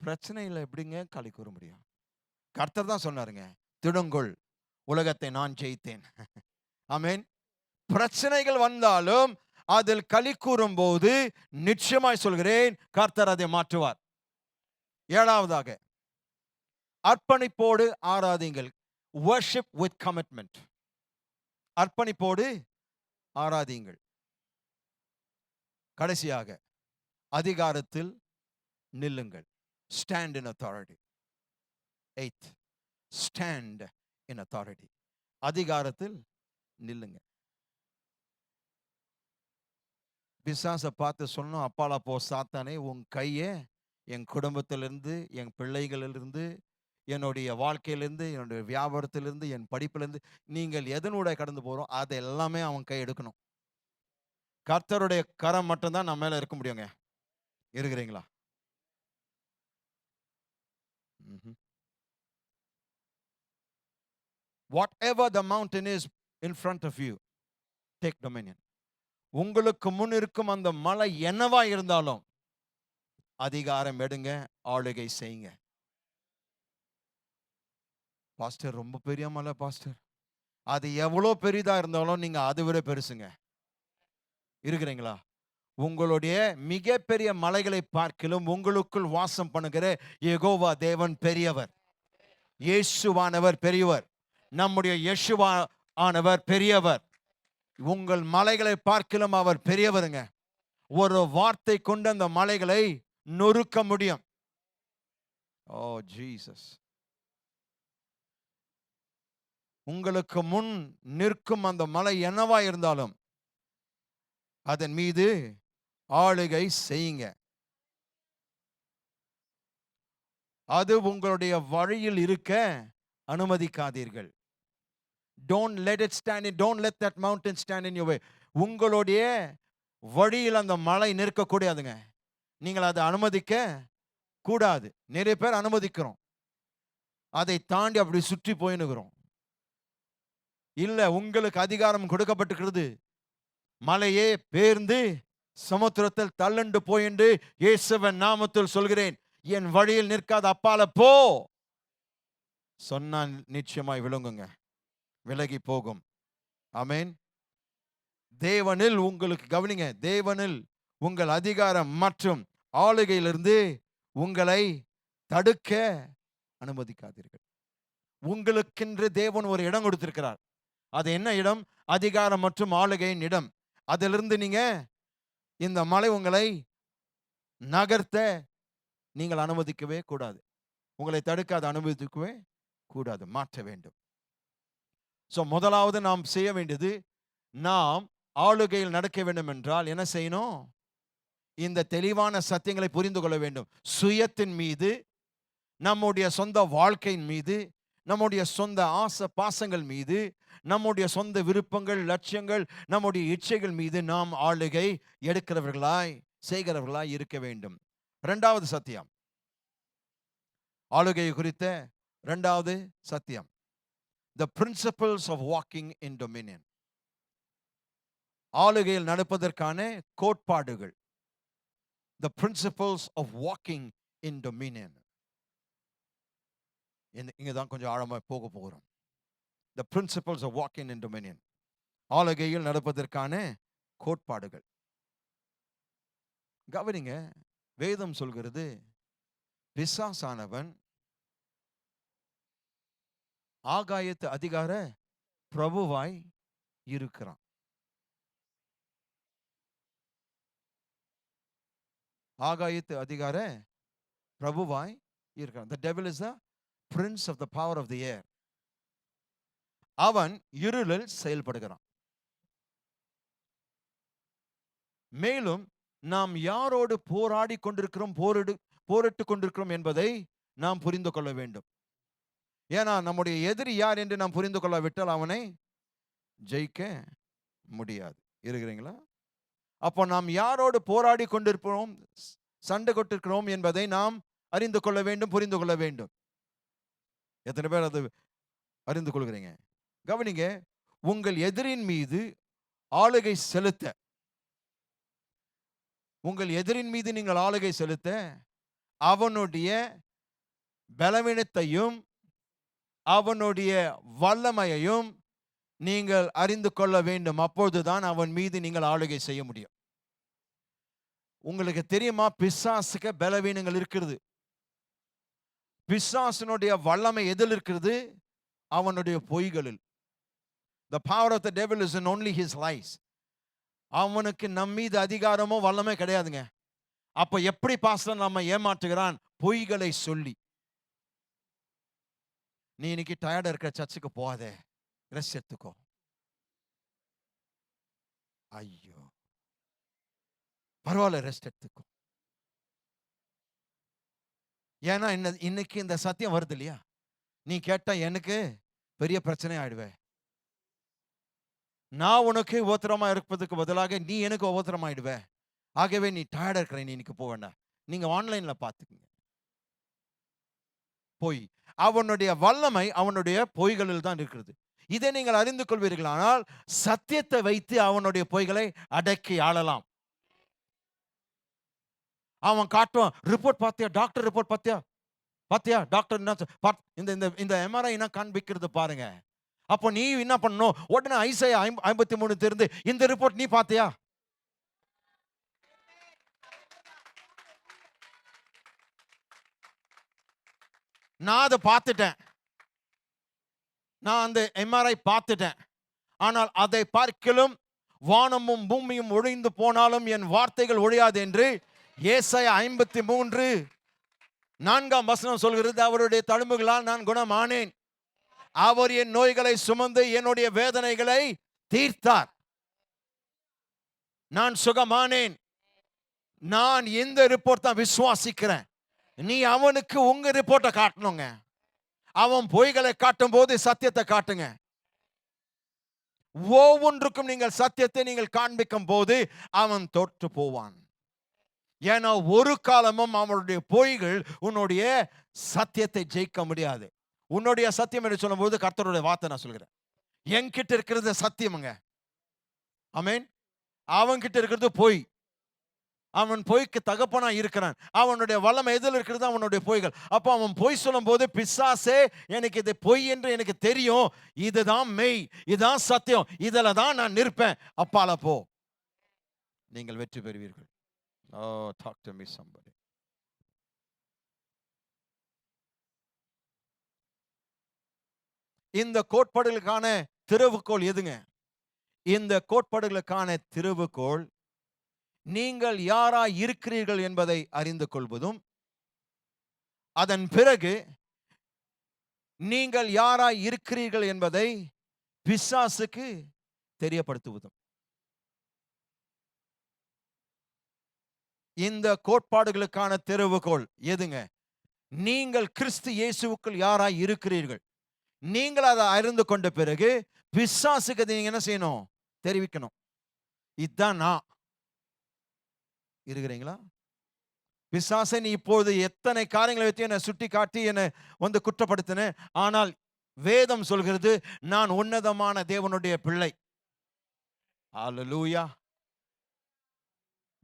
பிரச்சனையில் எப்படிங்க களி கூற முடியும்? கர்த்தர் தான் சொன்னாருங்க, திடுங்கொள், உலகத்தை நான் ஜெயித்தேன். ஆமென். பிரச்சனைகள் வந்தாலும் அதில் களி கூறும் போது நிச்சயமாய் சொல்கிறேன், கர்த்தர் அதை மாற்றுவார். ஏழாவதாக, அர்ப்பணிப்போடு ஆராதிங்கள். worship with commitment. அர்ப்பணிப்போடு ஆராதிங்கள். கடைசியாக, அதிகாரத்தில் நில்லுங்கள். stand in authority. 8th, stand in authority. அதிகாரத்தில் நில்லுங்க. பிசாசை பார்த்து சொன்னோம், அப்பாலா போ சாத்தானே, உன் கையை என் குடும்பத்திலிருந்து, என் பிள்ளைகளிலிருந்து, என்னுடைய வாழ்க்கையிலிருந்து, என்னுடைய வியாபாரத்திலிருந்து, என் படிப்பிலிருந்து, நீங்கள் எதனூட கடந்து போகிறோம் அதை எல்லாமே அவன் கை எடுக்கணும். கர்த்தருடைய கரம் மட்டும்தான் நம்ம மேல இருக்க முடியுங்க. இருக்கிறீங்களா? whatever the mountain is in front of you, take dominion. உங்களுக்கு முன் இருக்கும் அந்த மலை என்னவா இருந்தாலும் அதிகாரம் எடுங்க, ஆளுகை செய்யுங்க. பாஸ்டர் ரொம்ப பெரிய மலை பாஸ்டர், அது எவ்வளோ பெரிதா இருந்தாலும் நீங்க அதை விட பெருசுங்க. இருக்கிறீங்களா? உங்களுடைய மிகப்பெரிய மலைகளை பார்க்கிலும் உங்களுக்குள் வாசம் பண்ணுகிற யெகோவா தேவன் பெரியவர். இயேசுவானவர் பெரியவர். நம்முடைய யெஷுவா ஆனவர் பெரியவர். உங்கள் மலைகளை பார்க்கிலும் அவர் பெரியவருங்க. ஒரு வார்த்தை கொண்டு அந்த மலைகளை நொறுக்க முடியும். ஓ ஜீசஸ். உங்களுக்கு முன் நிற்கும் அந்த மலை என்னவா இருந்தாலும் அதன் மீது ஆளுகை செய்யுங்க. அது உங்களுடைய வழியில் இருக்க அனுமதிக்காதீர்கள். Don't let it stand in, don't let that mountain stand in your way. உங்களுடைய வழியில் அந்த மலை நிற்க கூடாதுங்க. நீங்கள் அதை அனுமதிக்க கூடாது. நிறைய பேர் அனுமதிக்கிறோம், அதை தாண்டி அப்படி சுற்றி போயினுக்கிறோம். இல்ல, உங்களுக்கு அதிகாரம் கொடுக்கப்பட்டிருக்கிறது. மலையே பேர்ந்து சமுத்திரத்தில் தள்ளண்டு போய் என்று இயேசுவின் நாமத்தில் சொல்கிறேன், என் வழியில் நிற்காத அப்பால போ சொன்னால் நிச்சயமாய் விளங்குங்க, விலகி போகும். ஆமென். தேவனில் உங்களுக்கு கவனிங்க, தேவனில் உங்கள் அதிகாரம் மற்றும் ஆளுகையிலிருந்து உங்களை தடுக்க அனுமதிக்காதீர்கள். உங்களுக்கென்று தேவன் ஒரு இடம் கொடுத்திருக்கிறார். அது என்ன இடம்? அதிகாரம் மற்றும் ஆளுகையின் இடம். அதிலிருந்து நீங்க இந்த மலை உங்களை நகர்த்த நீங்கள் அனுமதிக்கவே கூடாது. உங்களை தடுக்க அதை அனுமதிக்கவே கூடாது, மாற்ற வேண்டும். ஸோ முதலாவது நாம் செய்ய வேண்டியது, நாம் ஆளுகையில் நடக்க வேண்டும் என்றால் என்ன செய்யணும்? இந்த தெளிவான சத்தியங்களை புரிந்து கொள்ள வேண்டும். சுயத்தின் மீது, நம்முடைய சொந்த வாழ்க்கையின் மீது, நம்முடைய சொந்த ஆசை பாசங்கள் மீது, நம்முடைய சொந்த விருப்பங்கள், லட்சியங்கள், நம்முடைய இச்சைகள் மீது நாம் ஆளுகை எடுக்கிறவர்களாய் செய்கிறவர்களாய் இருக்க வேண்டும். இரண்டாவது சத்தியம், ஆளுகை குறித்த இரண்டாவது சத்தியம், the principles of walking in dominion. ஆளுகையில் நடப்பதற்கான கோட்பாடுகள், the principles of walking in dominion. இங்க தான் கொஞ்சம் ஆழமா போக போகிறோம். The principles of walking in dominion. ஆளுகையில் நடப்பதற்கான கோட்பாடுகள். கவனிங்க, வேதம் சொல்கிறது, பிசாசானவன் ஆகாயத்து அதிகார பிரபுவாய் இருக்கிறான். ஆகாயத்து அதிகார பிரபுவாய் இருக்கிறான். The devil is the prince of the power of the air. அவன் இருளில் செயல்படுகிறான். மேலும் நாம் யாரோடு போராடி கொண்டிருக்கிறோம், போரிட்டு கொண்டிருக்கிறோம் என்பதை நாம் புரிந்து கொள்ள வேண்டும். ஏன்னா நம்முடைய எதிரி யார் என்று நாம் புரிந்து கொள்ளாவிட்டால் அவனை ஜெயிக்க முடியாது. இருக்கிறீங்களா? அப்போ நாம் யாரோடு போராடி கொண்டிருக்கிறோம், சண்டை கொண்டிருக்கிறோம் என்பதை நாம் அறிந்து கொள்ள வேண்டும், புரிந்து கொள்ள வேண்டும். எத்தனை பேர் அதை அறிந்து கொள்கிறீங்க? கவனிங்க, உங்கள் எதிரின் மீது ஆளுகை செலுத்த, உங்கள் எதிரின் மீது நீங்கள் ஆளுகை செலுத்த அவனுடைய பலவீனத்தையும் அவனுடைய வல்லமையையும் நீங்கள் அறிந்து கொள்ள வேண்டும். அப்பொழுதுதான் அவன் மீது நீங்கள் ஆளுகை செய்ய முடியும். உங்களுக்கு தெரியுமா, பிசாசுக்கு பலவீனங்கள் இருக்கிறது. பிசாசனுடைய வல்லமை எதில் இருக்கிறது? அவனுடைய பொய்களில். The power of the devil is in only his lies. அவனுக்கு நம் மீது அதிகாரமோ வல்லமை கிடையாதுங்க. அப்ப எப்படி பாஸ்டர் நம்ம ஏமாற்றுகிறான்? பொய்களை சொல்லி. நீ இன்னைக்கு டயர்டா இருக்க, சர்ச்சுக்கு போகாதே, ரெஸ்ட் எடுத்துக்கோ. ஐயோ, பரவாயில்ல, ரெஸ்ட் எடுத்துக்கோ. ஏன்னா இன்னைக்கு இந்த சத்தியம் வருது இல்லையா? நீ கேட்டா எனக்கு பெரிய பிரச்சனை ஆயிடுவே. நான் உனக்கு உபத்திரமா இருப்பதுக்கு பதிலாக நீ எனக்கு உபத்திரமா ஆயிடுவே. ஆகவே நீ டயர்டா இருக்கிற, நீ இன்னைக்கு போக வேண்டாம். நீங்க ஆன்லைன்ல பாத்துக்கங்க. பொய். அவனுடைய வல்லமை அவனுடைய பொய்களில் தான் இருக்கிறது. இதை நீங்கள் அறிந்து கொள்வீர்களானால் சத்தியத்தை வைத்து அவனுடைய பொய்களை அடக்கி ஆளலாம். அவன் காட்டுவான், ரிப்போர்ட் பார்த்தியா, டாக்டர் ரிப்போர்ட் பார்த்தியா, பார்த்தியா டாக்டர் என்ன இந்த இந்த இந்த எம்ஆர்ஐ என்ன காண்பிக்கிறது பாருங்க. அப்போ நீ என்ன பண்ணணும், உடனே ஐசையா 53 தெரிந்து இந்த ரிப்போர்ட் நீ பார்த்தியா? நான் அதை பார்த்துட்டேன், நான் அந்த எம்ஆர்ஐ பார்த்துட்டேன். ஆனால் அதை பார்க்கலும் வானமும் பூமியும் ஒழிந்து போனாலும் என் வார்த்தைகள் ஒழியாது என்று ஏசாயா 53 4ஆம் வசனம் சொல்கிறது. அவருடைய தழும்புகளால் நான் குணமானேன், அவர் என் நோய்களை சுமந்து என்னுடைய வேதனைகளை தீர்த்தார், நான் சுகமானேன். நான் இந்த ரிப்போர்ட் தான் விசுவாசிக்கிறேன். நீ அவனுக்கு உங்க ரிப்போர்ட்டை காட்டணுங்க. அவன் பொய்களை காட்டும் போது சத்தியத்தை காட்டுங்க. ஒவ்வொன்றுக்கும் நீங்கள் சத்தியத்தை நீங்கள் காண்பிக்கும் போது அவன் தோற்று போவான். ஏன்னா ஒரு காலமும் அவனுடைய பொய்கள் உன்னுடைய சத்தியத்தை ஜெயிக்க முடியாது. உன்னுடைய சத்தியம் என்று சொல்லும் போது கர்த்தருடைய வார்த்தை நான் சொல்கிறேன், என்கிட்ட இருக்கிறது சத்தியமுங்க. ஆமென். அவன்கிட்ட இருக்கிறது பொய். அவன் பொய்க்கு தகப்பனா இருக்கிறான். அவனுடைய வல்லமை எதில் இருக்கிறது, அவனுடைய பொய்கள். அப்போ அவன் பொய் சொல்லும் போது பிசாசே, எனக்கு இது பொய் என்று எனக்கு தெரியும், இதுதான் மெய், இதுதான் சத்தியம், இதில் தான் நான் நிற்பேன், அப்பால போ, நீங்கள் வெற்றி பெறுவீர்கள். Oh, talk to me somebody. இந்த கோட்பாடுகளுக்கான திறவுகோல் எதுங்க? இந்த கோட்பாடுகளுக்கான திறவுகோல் நீங்கள் யாராய் இருக்கிறீர்கள் என்பதை அறிந்து கொள்வதும், அதன் பிறகு நீங்கள் யாராய் இருக்கிறீர்கள் என்பதை பிசாசுக்கு தெரியப்படுத்துவதும். இந்த கோட்பாடுகளுக்கான திறவுகோல் எதுங்க? நீங்கள் கிறிஸ்து இயேசுவுக்குள் யாராய் இருக்கிறீர்கள், நீங்கள் அதை அறிந்து கொண்ட பிறகு பிசாசுக்கு நீங்க என்ன செய்யணும், தெரிவிக்கணும். இதுதான் நான் இருக்கிறீங்களா? பிசாசை நீ இப்போது எத்தனை காரியங்களை வைத்து என்னை சுட்டி காட்டி என்னை வந்து குற்றப்படுத்தின, ஆனால் வேதம் சொல்கிறது நான் உன்னதமான தேவனுடைய பிள்ளை. அல்லேலூயா.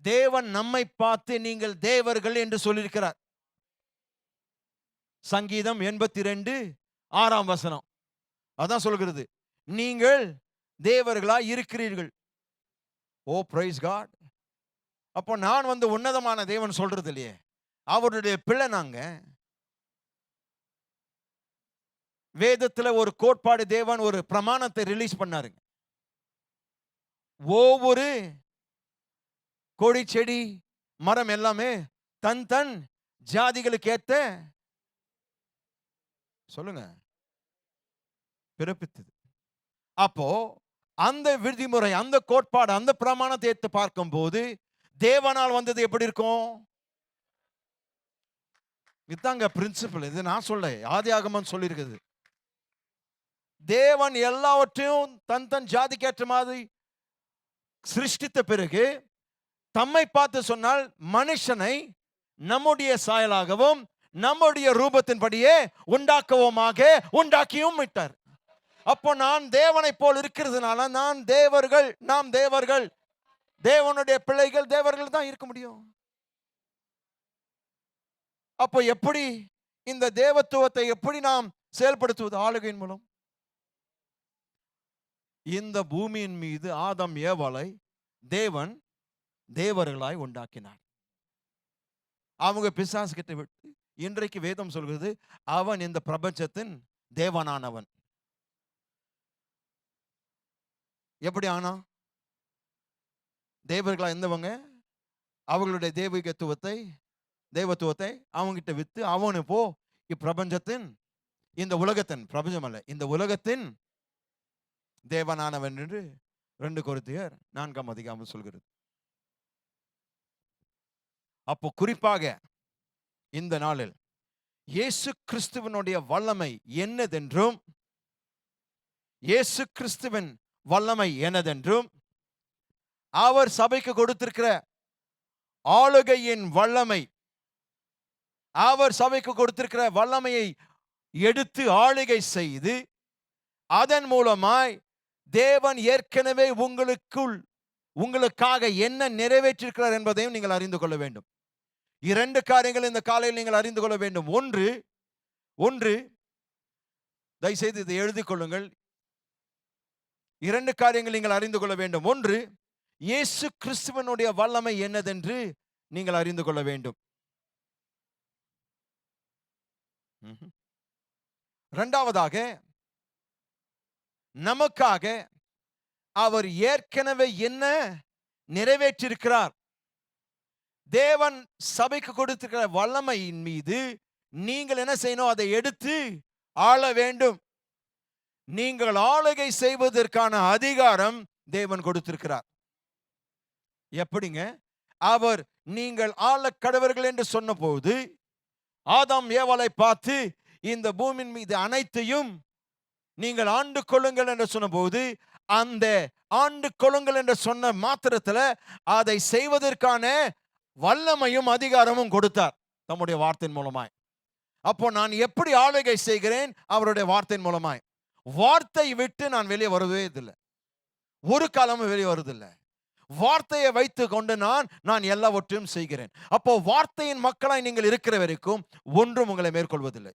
தேவன் நம்மை பார்த்து நீங்கள் தேவர்கள் என்று சொல்லியிருக்கிறார். சங்கீதம் 82 6ஆம் வசனம் அதான் சொல்கிறது, நீங்கள் தேவர்களா இருக்கிறீர்கள். ஓ பிரைஸ் காட். அப்போ நான் வந்து உன்னதமான தேவன் சொல்றது இல்லையே, அவருடைய பிள்ளை நாங்க. வேதத்துல ஒரு கோட்பாடு, தேவன் ஒரு பிரமாணத்தை ரிலீஸ் பண்ணாருங்க. ஒவ்வொரு கொடி செடி மரம் எல்லாமே தன் தன் ஜாதிகளுக்கு ஏத்த சொல்லுங்க பிறப்பித்தது. அப்போ அந்த விதிமுறை, அந்த கோட்பாடு, அந்த பிரமாணத்தை எடுத்து பார்க்கும் போது தேவனால் வந்தது எப்படி இருக்கும்? இதுதாங்க பிரின்சிபல். இது நான் சொல்ல, ஆதியாகமம் சொல்லியிருக்குது. தேவன் எல்லாவற்றையும் தன் தன் ஜாதிக்கேற்ற மாதிரி சிருஷ்டித்த பிறகு தம்மை பார்த்து சொன்னால், மனுஷனை நம்முடைய சாயலாகவும் நம்முடைய ரூபத்தின்படியே உண்டாக்குவோமாக உண்டாக்கியும் விட்டார். அப்போ நான் தேவனை போல் இருக்கிறதுனால நான் தேவர்கள், நாம் தேவர்கள், தேவனுடைய பிள்ளைகள் தேவர்கள் தான் இருக்க முடியும். அப்போ எப்படி இந்த தேவத்துவத்தை எப்படி நாம் செயல்படுத்துவது? ஆளுகையின் மூலம். இந்த பூமியின் மீது ஆதாம் ஏவாளை தேவன் தேவர்களாய் உண்டாக்கினார். அவங்க பிசாசு கிட்ட விட்டு, இன்றைக்கு வேதம் சொல்கிறது அவன் இந்த பிரபஞ்சத்தின் தேவனானவன். எப்படி ஆனா? தேவர்களா இருந்தவங்க அவர்களுடைய தேவத்துவத்தை அவங்கிட்ட வித்து, அவனு போ இப்பிரபஞ்சத்தின், இந்த உலகத்தின், பிரபஞ்சம் அல்ல, இந்த உலகத்தின் தேவனானவன் என்று 2 கொரிந்தியர் 4ஆம் அதிகாரம் சொல்கிறது. அப்போ குறிப்பாக இந்த நாளில் இயேசு கிறிஸ்துவனுடைய வல்லமை என்னதென்றும், இயேசு கிறிஸ்துவின் வல்லமை என்னதென்றும், அவர் சபைக்கு கொடுத்திருக்கிற ஆளுகையின் வல்லமை, அவர் சபைக்கு கொடுத்திருக்கிற வல்லமையை எடுத்து ஆளுகை செய்து அதன் மூலமாய் தேவன் ஏற்கனவே உங்களுக்காக என்ன நிறைவேற்றிருக்கிறார் என்பதையும் நீங்கள் அறிந்து கொள்ள வேண்டும். 2 காரியங்கள் இந்த காலையில் நீங்கள் அறிந்து கொள்ள வேண்டும். ஒன்று தயவுசெய்து இதை எழுதிக் கொள்ளுங்கள். 2 காரியங்கள் நீங்கள் அறிந்து கொள்ள வேண்டும். ஒன்று, இயேசு கிறிஸ்துவனுடைய வல்லமை என்னதென்று நீங்கள் அறிந்து கொள்ள வேண்டும். இரண்டாவதாக, நமக்காக அவர் ஏற்கனவே என்ன நிறைவேற்றிருக்கிறார். தேவன் சபைக்கு கொடுத்திருக்கிற வல்லமையின் மீது நீங்கள் என்ன செய்யணும்? அதை எடுத்து ஆள வேண்டும். நீங்கள் ஆளுகை செய்வதற்கான அதிகாரம் தேவன் கொடுத்திருக்கிறார். எப்படிங்க? அவர் நீங்கள் ஆள கடவர்கள் என்று சொன்னபோது ஆதாம் ஏவாளை பார்த்து இந்த பூமியின் மீது அனைத்தையும் நீங்கள் ஆண்டு கொள்ளுங்கள் என்று சொன்னபோது அந்த ஆண்டு கொள்ளுங்கள் என்று சொன்ன மாத்திரத்தில் அதை செய்வதற்கான வல்லமையும் அதிகாரமும் கொடுத்தார் தம்முடைய வார்த்தையின் மூலமாய். அப்போ நான் எப்படி ஆளுகை செய்கிறேன்? அவருடைய வார்த்தையின் மூலமாய். வார்த்தை விட்டு நான் வெளியே வருவதே இல்லை, ஒரு காலமும் வெளியே வருவதில்லை. வார்த்தையை வைத்து கொண்டு நான் எல்லாவற்றையும் செய்கிறேன். அப்போ வார்த்தையின் மக்களாய் நீங்கள் இருக்கிற வரைக்கும் ஒன்றும் உங்களை மேற்கொள்வதில்லை.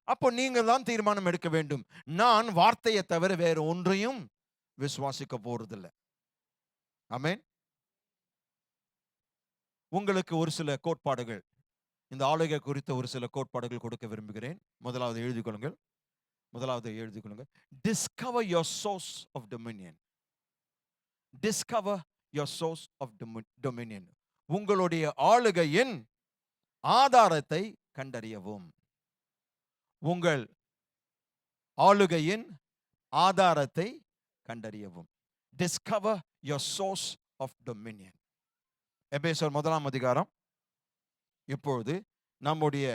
அப்போ நீங்கள் தான் தீர்மானம் எடுக்க வேண்டும். நான் வார்த்தையை தவிர வேறு ஒன்றையும் விசுவாசிக்க போறதில்லை. ஆமென். உங்களுக்கு ஒரு சில கோட்பாடுகள், இந்த ஆளுகை குறித்த ஒரு சில கோட்பாடுகள் கொடுக்க விரும்புகிறேன். முதலாவது எழுதிக் கொள்ளுங்கள். Discover your source of dominion. Discover your source of dominion. உங்களுடைய ஆளுகையின் ஆதாரத்தை கண்டறியவும். உங்கள் ஆளுகையின் ஆதாரத்தை கண்டறியவும். Discover your source of dominion. எபேசியர் 1ஆம் அதிகாரம். இப்பொழுது நம்முடைய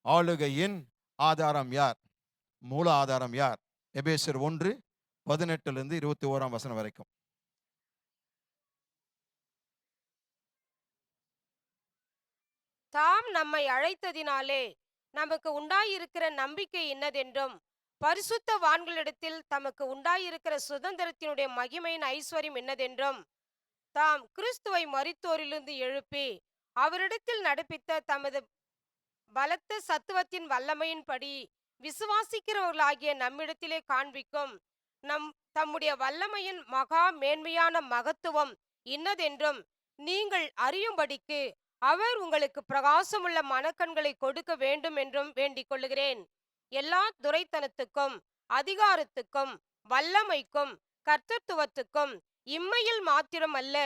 ஆளுகையின் ஆதாரம் யார்? மூல ஆதாரம் யார்? எபேசியர் 1:18 21 வசனம் வரைக்கும். தாம் நம்மை அழைத்ததினாலே நமக்கு உண்டாயிருக்கிற நம்பிக்கை இன்னதென்றும், பரிசுத்தவான்களிடத்தில் தமக்கு உண்டாயிருக்கிற சுதந்திரத்தினுடைய மகிமையின் ஐஸ்வர்யம் என்னதென்றும், தாம் கிறிஸ்துவை மரித்தோரிலிருந்து எழுப்பி அவரிடத்தில் நடப்பித்த தமது பலத்த சத்துவத்தின் வல்லமையின்படி விசுவாசிக்கிறவர்களாகிய நம்மிடத்திலே காண்பிக்கும் தம்முடைய வல்லமையின் மகா மேன்மையான மகத்துவம் இன்னதென்றும் நீங்கள் அறியும்படிக்கு அவர் உங்களுக்கு பிரகாசமுள்ள மனக்கண்களை கொடுக்க வேண்டும் என்றும் வேண்டிக் கொள்ளுகிறேன். எல்லா துரைத்தனத்துக்கும் அதிகாரத்துக்கும் வல்லமைக்கும் கர்த்தத்துவத்துக்கும் இம்மையில் மாத்திரம் அல்ல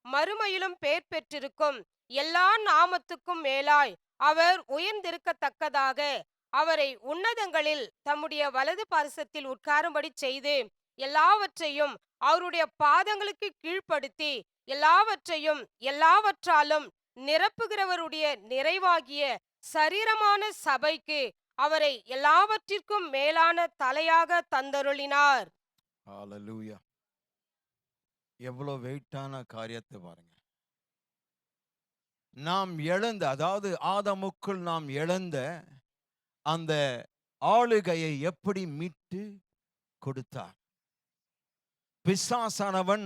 மறுமையிலும் பேர் பெற்றிருக்கும் எல்லா நாமத்துக்கும் மேலாய் அவர் உயர்ந்திருக்கத்தக்கதாக அவரை உன்னதங்களில் தம்முடைய வலது பாரிசத்தில் உட்காரும்படி செய்து எல்லாவற்றையும் அவருடைய பாதங்களுக்கு கீழ்ப்படுத்தி எல்லாவற்றையும் எல்லாவற்றாலும் நிரப்புகிறவருடைய நிறைவாகிய சரீரமான சபைக்கு அவரை எல்லாவற்றிற்கும் மேலான தலையாக தந்தருளினார். ஹல்லேலூயா. எவ்வளவு வெயிட்டான காரியத்தை பாருங்க. நாம் இழந்த, அதாவது ஆதாமுக்குள் நாம் இழந்த அந்த ஆளுகையை எப்படி மீட்டு கொடுத்தார். பிசாசானவன்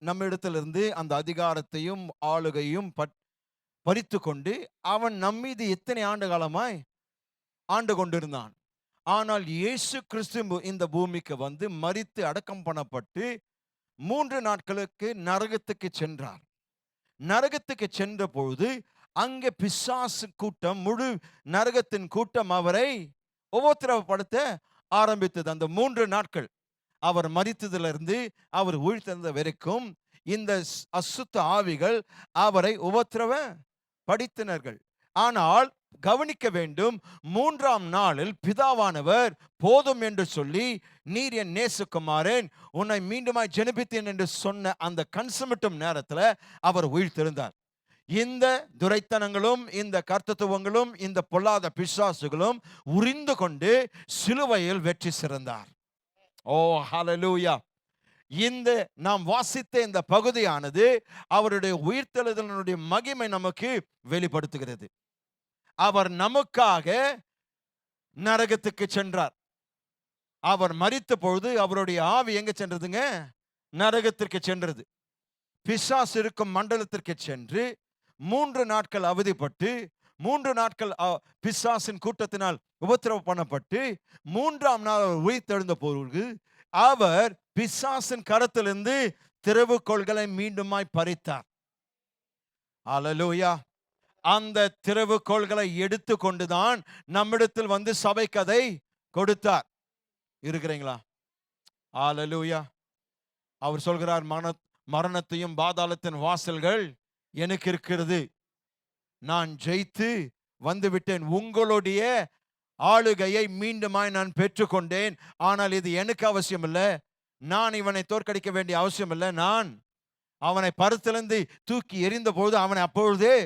நம்மிடத்திலிருந்து அந்த அதிகாரத்தையும் ஆளுகையும் பறித்து கொண்டு அவன் நம்மீது எத்தனை ஆண்டு காலமாய் ஆண்டு கொண்டிருந்தான். ஆனால் இயேசு கிறிஸ்து இந்த பூமிக்கு வந்து மரித்து அடக்கம் பண்ணப்பட்டு 3 நாட்களுக்கு நரகத்துக்கு சென்றார். நரகத்துக்கு சென்ற பொழுது அங்கே பிசாசு கூட்டம், முழு நரகத்தின் கூட்டம் அவரை உபத்திரவப்படுத்த ஆரம்பித்தது. அந்த 3 நாட்கள் அவர் மரித்ததிலிருந்து அவர் உயிர்த்தெழுந்த வரைக்கும் இந்த அசுத்த ஆவிகள் அவரை உபத்திரவப்படுத்தினார்கள். ஆனால் கவனிக்க வேண்டும், 3ஆம் நாளில் பிதாவானவர் போதும் என்று சொல்லி, நீர் என் நேசகுமாரன், உன்னை மீண்டுமாய் ஜெனிப்பித்தேன் என்று சொன்ன அந்த கன்சமிட்டும் நேரத்தில் அவர் உயிர்த்தெழுந்தார். இந்த துரைத்தனங்களும் இந்த கர்த்தத்துவங்களும் இந்த பொல்லாத பிசாசுகளும் உரிந்து கொண்டு சிலுவையில் வெற்றி சிறந்தார். ஓ ஹல்லேலூயா. இந்த நாம் வாசித்த இந்த பகுதியானது அவருடைய உயிர்த்தெழுதலினுடைய மகிமை நமக்கு வெளிப்படுத்துகிறது. அவர் நமக்காக நரகத்துக்கு சென்றார். அவர் மரித்த பொழுது அவருடைய ஆவி எங்க சென்றதுங்க? நரகத்திற்கு சென்றது. பிசாசு இருக்கும் மண்டலத்திற்கு சென்று 3 நாட்கள் அவதிப்பட்டு 3 நாட்கள் பிசாசின் கூட்டத்தினால் உபத்திரவம் பண்ணப்பட்டு 3ஆம் நாள் அவர் உயிர்த்தெழுந்த பொழுது அவர் பிசாசின் கரத்திலிருந்து திறவுகோல்களை மீண்டுமாய் பறித்தார். அல்லேலூயா. அந்த திறவுகோல்களை எடுத்து கொண்டுதான் நம்மிடத்தில் வந்து சபைக்கு அதை கொடுத்தார். இருக்கிறீங்களா? அல்லேலூயா. அவர் சொல்கிறார், மரணத்தையும் பாதாளத்தின் வாசல்கள் எனக்கு இருக்கிறது, நான் ஜெயித்து வந்துவிட்டேன், உங்களுடைய ஆளுகையை மீண்டுமாய் நான் பெற்றுக்கொண்டேன். ஆனால் இது எனக்கு அவசியம் இல்லை, நான் இவனை தோற்கடிக்க வேண்டிய அவசியம் இல்லை. நான் அவனை பருத்திலிருந்து தூக்கி எறிந்த பொழுது அவனை அப்பொழுதே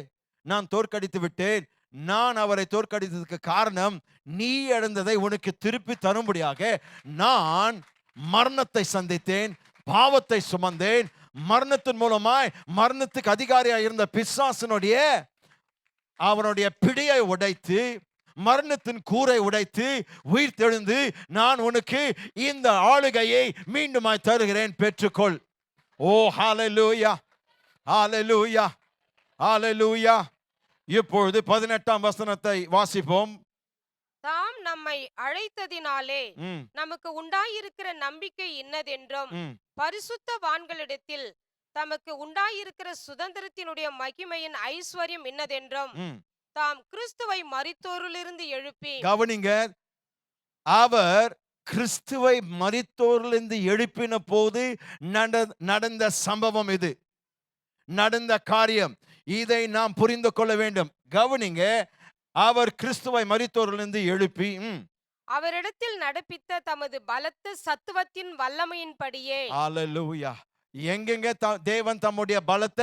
நான் தோற்கடித்து விட்டேன். நான் அவரை தோற்கடித்ததுக்கு காரணம் நீ இழந்ததை உனக்கு திருப்பி தரும்படியாக நான் மரணத்தை சந்தித்தேன், பாவத்தை சுமந்தேன். மரணத்தின் மூலமாய் மரணத்துக்கு அதிகாரியாக இருந்த பிசாசினுடைய அவனுடைய பிடியை உடைத்து மரணத்தின் கூரை உடைத்து உயிர் தெழுந்து நான் உனக்கு இந்த ஆளுகையை மீண்டுமாய் தருகிறேன், பெற்றுக்கொள். ஓ ஹalleluya, ஹalleluya, ஹalleluya. இப்பொழுது 18ஆம் வசனத்தை வாசிப்போம். தாம் நம்மை அழைத்ததினாலே நமக்கு உண்டாயிருக்கிற நம்பிக்கை இன்னதென்றும் பரிசுத்தவான்களிடத்தில் தமக்கு உண்டாயிருக்கிற சுதந்திரத்தினுடைய மகிமையின் ஐஸ்வர்யம் இன்னதென்றும் தாம் கிறிஸ்துவை மரித்தோரிலிருந்து எழுப்பி. கவனிங்க, அவர் கிறிஸ்துவை மரித்தோரிலிருந்து எழுப்பின போது நடந்த சம்பவம் இது, நடந்த காரியம். இதை நாம் புரிந்து கொள்ள வேண்டும். கவனிங்க, அவர் கிறிஸ்துவை மரித்தோரிலிருந்து எழுப்பி அவரிடத்தில் நடப்பித்த தமது பலத்த சத்துவத்தின் வல்லமையின்படியே. அல்லேலூயா. எங்கெங்க தேவன் தம்முடைய பலத்த